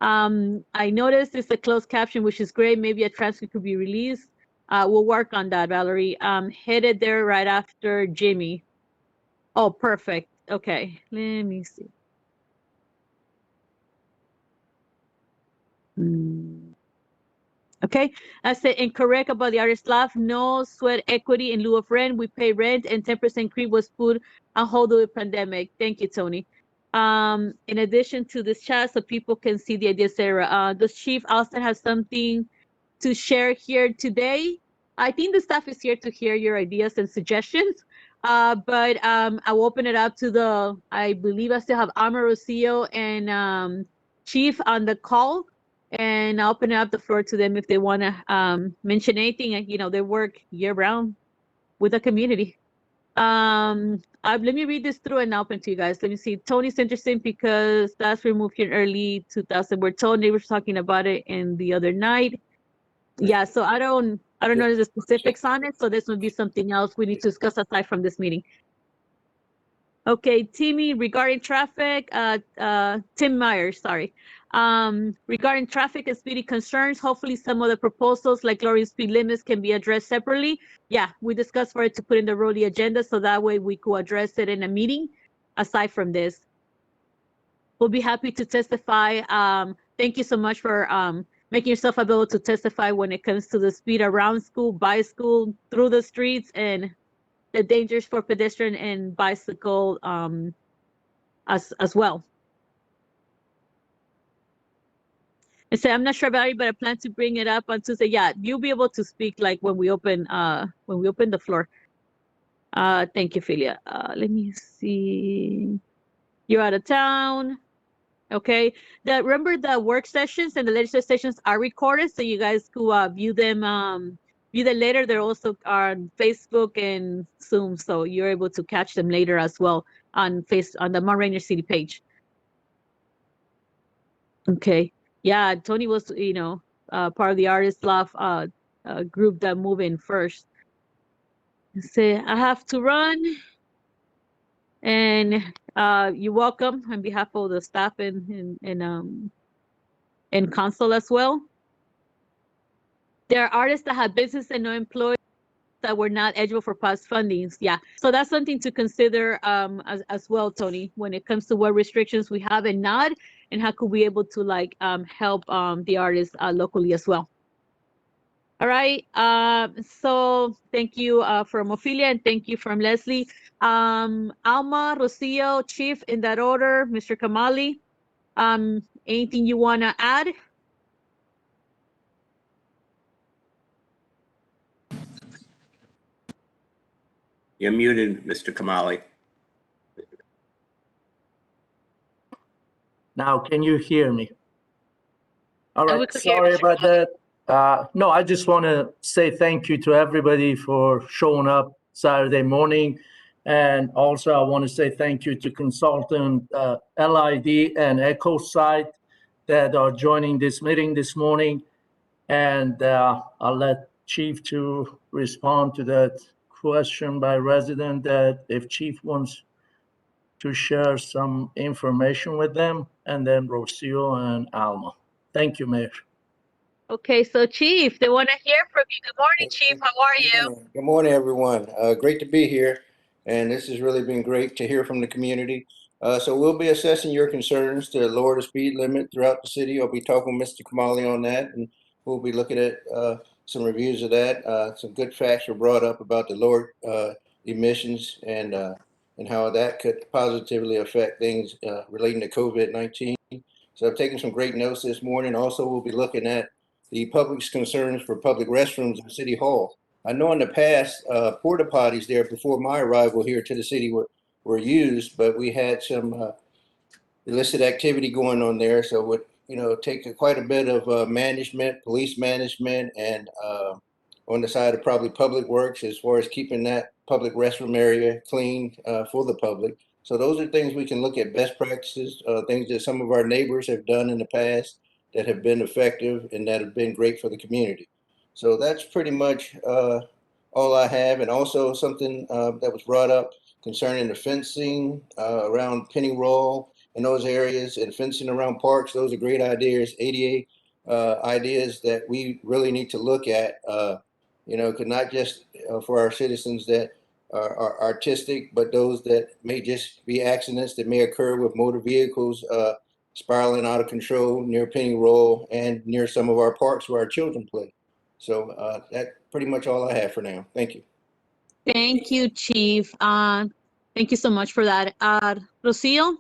I noticed it's a closed caption, which is great. Maybe a transcript could be released. We'll work on that, Valerie. Headed there right after Jimmy. Oh, perfect. Okay, let me see. Okay, I said incorrect about the artist laugh. No sweat equity in lieu of rent. We pay rent, and 10% creep was put on hold with pandemic. Thank you, Toni. In addition to this chat, so people can see the ideas, Sarah. Does Chief Austin have something to share here today? I think the staff is here to hear your ideas and suggestions. But I will open it up to I believe I still have Amar Rosillo and Chief on the call. And I'll open up the floor to them if they want to mention anything. You know, they work year round with the community. Let me read this through and I'll open to you guys. Let me see. Tony's interesting because that's removed here in early 2000. We're told they were talking about it in the other night. Yeah, so I don't know the specifics on it. So this would be something else we need to discuss aside from this meeting. Okay, Timmy, regarding traffic, Tim Meyer, sorry. Regarding traffic and speedy concerns, hopefully some of the proposals like lowering speed limits can be addressed separately. Yeah, we discussed for it to put in the Rody agenda so that way we could address it in a meeting aside from this. We'll be happy to testify. Thank you so much for making yourself available to testify when it comes to the speed around school, by school, through the streets, and the dangers for pedestrian and bicycle as well. And so I'm not sure about it, but I plan to bring it up on Tuesday. Yeah, you'll be able to speak like when we open the floor. Thank you, Ophelia. Let me see. You're out of town. Okay. Remember the work sessions and the legislative sessions are recorded, so you guys could view them later. They're also on Facebook and Zoom, so you're able to catch them later as well on the Mount Rainier City page. Okay. Yeah, Toni was, part of the Artist Love group that moved in first. Say, I have to run. And you're welcome on behalf of the staff and council as well. There are artists that have business and no employees that were not eligible for past fundings. Yeah, so that's something to consider as well, Toni, when it comes to what restrictions we have and not, and how could we able to help the artists locally as well. All right, so thank you from Ophelia and thank you from Leslie. Alma, Rosillo, Chief, in that order, Mr. Kamali. Anything you want to add? You're muted, Mr. Kamali. Now, can you hear me? All right, sorry about that. No, I just want to say thank you to everybody for showing up Saturday morning. And also I want to say thank you to consultant LID and EchoSite that are joining this meeting this morning. And I'll let Chief to respond to that question by resident that if Chief wants to share some information with them, and then Rocio and Alma. Thank you, Mayor. Okay, so Chief, they want to hear from you. Good morning, Chief. How are you? Good morning, everyone. Great to be here. And this has really been great to hear from the community. So we'll be assessing your concerns to lower the speed limit throughout the city. I'll be talking with Mr. Kamali on that, and we'll be looking at some reviews of that. Some good facts were brought up about the lower emissions and how that could positively affect things relating to COVID-19. So I've taken some great notes this morning. Also, we'll be looking at the public's concerns for public restrooms at City Hall. I know in the past, porta potties there before my arrival here to the city were used, but we had some illicit activity going on there. So with take quite a bit of management, police management, and on the side of probably public works as far as keeping that public restroom area clean for the public. So those are things we can look at, best practices, things that some of our neighbors have done in the past that have been effective and that have been great for the community. So that's pretty much all I have. And also something that was brought up concerning the fencing around Penny Roll and those areas, and fencing around parks. Those are great ideas, ADA ideas that we really need to look at, could not just for our citizens that are artistic, but those that may just be accidents that may occur with motor vehicles spiraling out of control near Penny Roll and near some of our parks where our children play. So that's pretty much all I have for now. Thank you. Thank you, Chief. Thank you so much for that. Rocio,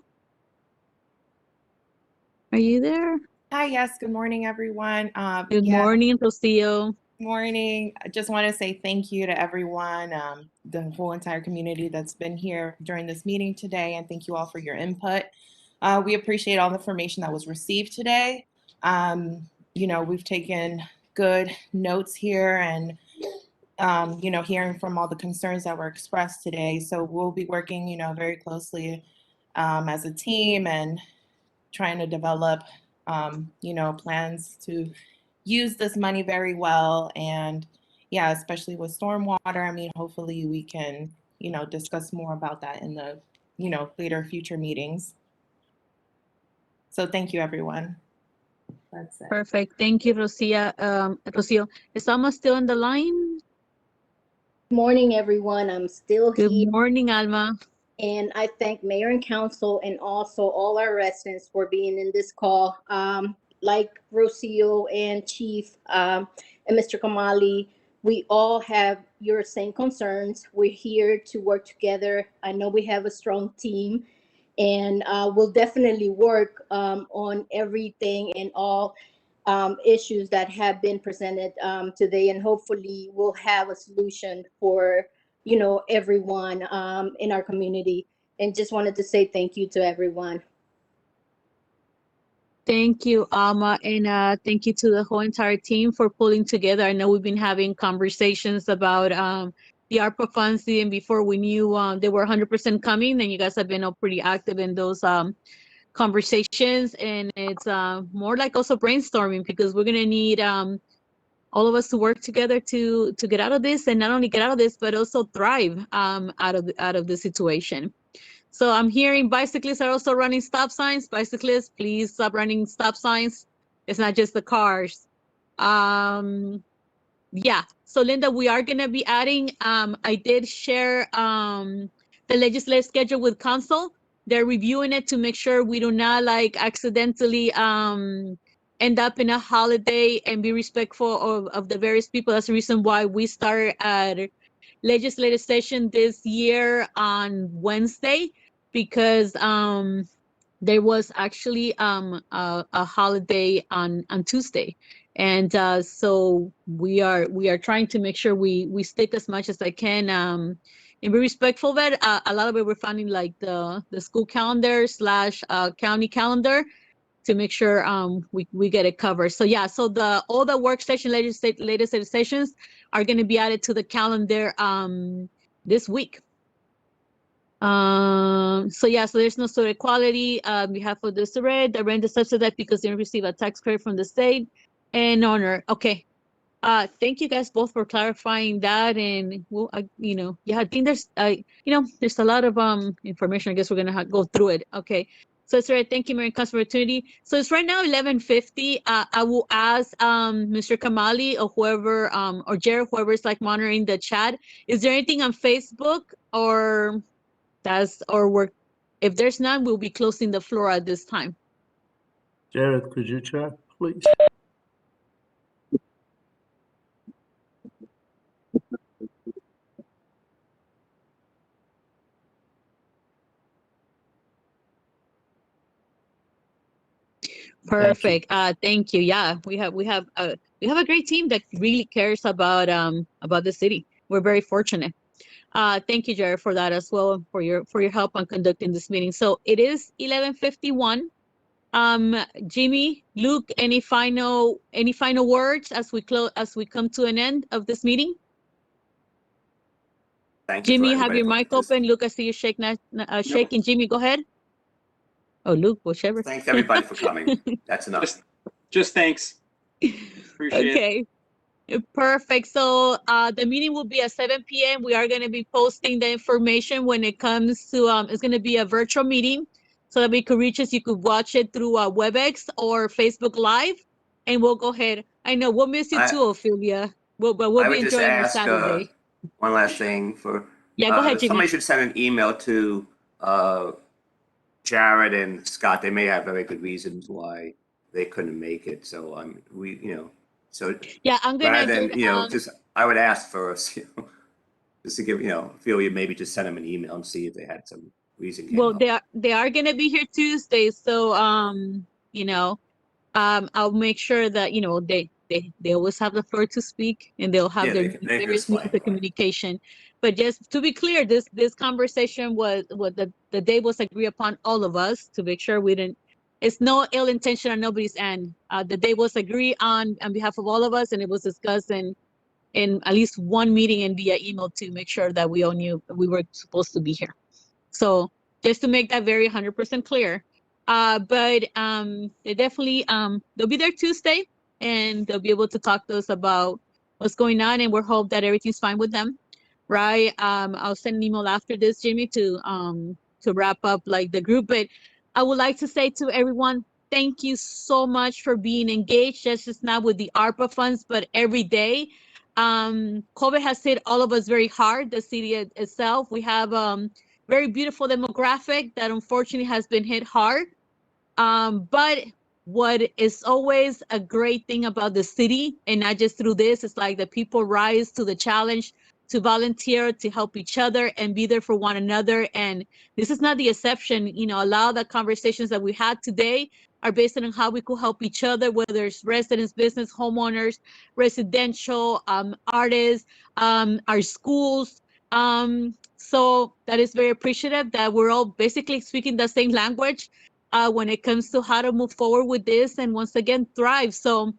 are you there? Hi, yes, good morning, everyone. Good morning, Rocio. Morning. I just want to say thank you to everyone, the whole entire community that's been here during this meeting today, and thank you all for your input. We appreciate all the information that was received today. We've taken good notes here and, hearing from all the concerns that were expressed today. So we'll be working, very closely as a team and trying to develop, plans to use this money very well. And yeah, especially with stormwater, I mean, hopefully we can, discuss more about that in the, later future meetings. So thank you, everyone. That's it. Perfect. Thank you, Rocio. Is Alma still on the line? Morning, everyone. I'm still here. Good morning, Alma. And I thank Mayor and Council and also all our residents for being in this call. Like Rocio and Chief and Mr. Kamali, we all have your same concerns. We're here to work together. I know we have a strong team, and we'll definitely work on everything and all issues that have been presented today, and hopefully we'll have a solution for everyone in our community. And just wanted to say thank you to everyone. Thank you, Alma, and thank you to the whole entire team for pulling together. I know we've been having conversations about the ARPA funds even before we knew they were 100% coming, and you guys have been pretty active in those conversations. And it's more like also brainstorming, because we're gonna need all of us to work together to get out of this, and not only get out of this, but also thrive out of the situation. So I'm hearing bicyclists are also running stop signs. Bicyclists, please stop running stop signs. It's not just the cars. Yeah. So Linda, we are gonna be adding. I did share the legislative schedule with council. They're reviewing it to make sure we do not accidentally end up in a holiday, and be respectful of the various people. That's the reason why we started at legislative session this year on Wednesday, because there was actually a holiday on Tuesday, and so we are trying to make sure we stick as much as I can and be respectful of it. A lot of it we're finding like the school calendar / county calendar, to make sure we get it covered. So yeah, so all the work session legislative sessions are going to be added to the calendar this week. So yeah, so there's no sort of equality on behalf of the SRED, the rent is subsidized because they receive a tax credit from the state, and honor. Okay. Thank you guys both for clarifying that. And well, yeah, I think there's there's a lot of information. I guess we're gonna go through it. Okay. So it's right. Thank you, Mayor and Council, for the opportunity. So it's right now 11:50. I will ask Mr. Kamali or whoever or Jared, whoever's monitoring the chat. Is there anything on Facebook or if there's none, we'll be closing the floor at this time. Jared, could you check, please? Perfect. Thank you. Yeah, we have a great team that really cares about the city. We're very fortunate. Thank you, Jared, for that as well, for your help on conducting this meeting. So it is 11:51. Jimmy, Luke, any final words as we come to an end of this meeting? Thank you. Jimmy, for you have everybody your for mic open. Luke, I see you shaking. Jimmy, go ahead. Oh, Luke, whichever. Thanks everybody for coming. That's enough. Just thanks. Appreciate it. Okay. Perfect. So the meeting will be at 7 p.m. We are going to be posting the information when it comes to, it's going to be a virtual meeting so that we could reach us. You could watch it through WebEx or Facebook Live, and we'll go ahead. I know we'll miss you too, Ophelia. But we'll I be would just enjoying our ask Saturday. one last thing for. Yeah, go ahead, Jimmy. Somebody should send an email to Jared and Scott. They may have very good reasons why they couldn't make it. So so yeah, I'm gonna rather than just I would ask for us, just to give Ophelia maybe just send them an email and see if they had some reason. Well, they are gonna be here Tuesday, so I'll make sure that they always have the floor to speak, and they'll have they their can various explain, means of communication. But just to be clear, this conversation was what the day was agreed upon all of us to make sure we didn't. It's no ill intention on nobody's end. The day was agreed on behalf of all of us, and it was discussed in at least one meeting and via email to make sure that we all knew we were supposed to be here. So just to make that very 100% clear. But they definitely they'll be there Tuesday, and they'll be able to talk to us about what's going on, and we're hope that everything's fine with them, right? I'll send an email after this, Jimmy, to wrap up like the group. But I would like to say to everyone, thank you so much for being engaged, just not with the ARPA funds, but every day. COVID has hit all of us very hard, the city itself. We have very beautiful demographic that unfortunately has been hit hard. But what is always a great thing about the city, and not just through this, it's like the people rise to the challenge to volunteer, to help each other and be there for one another. And this is not the exception. A lot of the conversations that we had today are based on how we could help each other, whether it's residents, business, homeowners, residential, artists, our schools. So that is very appreciative that we're all basically speaking the same language when it comes to how to move forward with this and once again thrive. So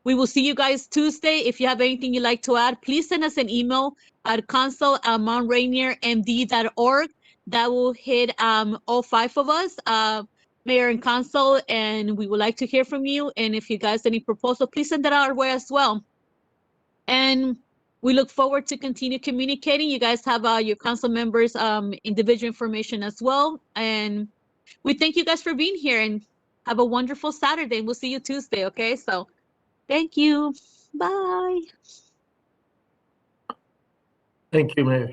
we will see you guys Tuesday. If you have anything you'd like to add, please send us an email at council@mountrainiermd.org. That will hit all 5 of us, mayor and council, and we would like to hear from you. And if you guys have any proposal, please send that our way as well. And we look forward to continue communicating. You guys have your council members' individual information as well. And we thank you guys for being here, and have a wonderful Saturday. We'll see you Tuesday, okay? So thank you. Bye. Thank you, Mayor.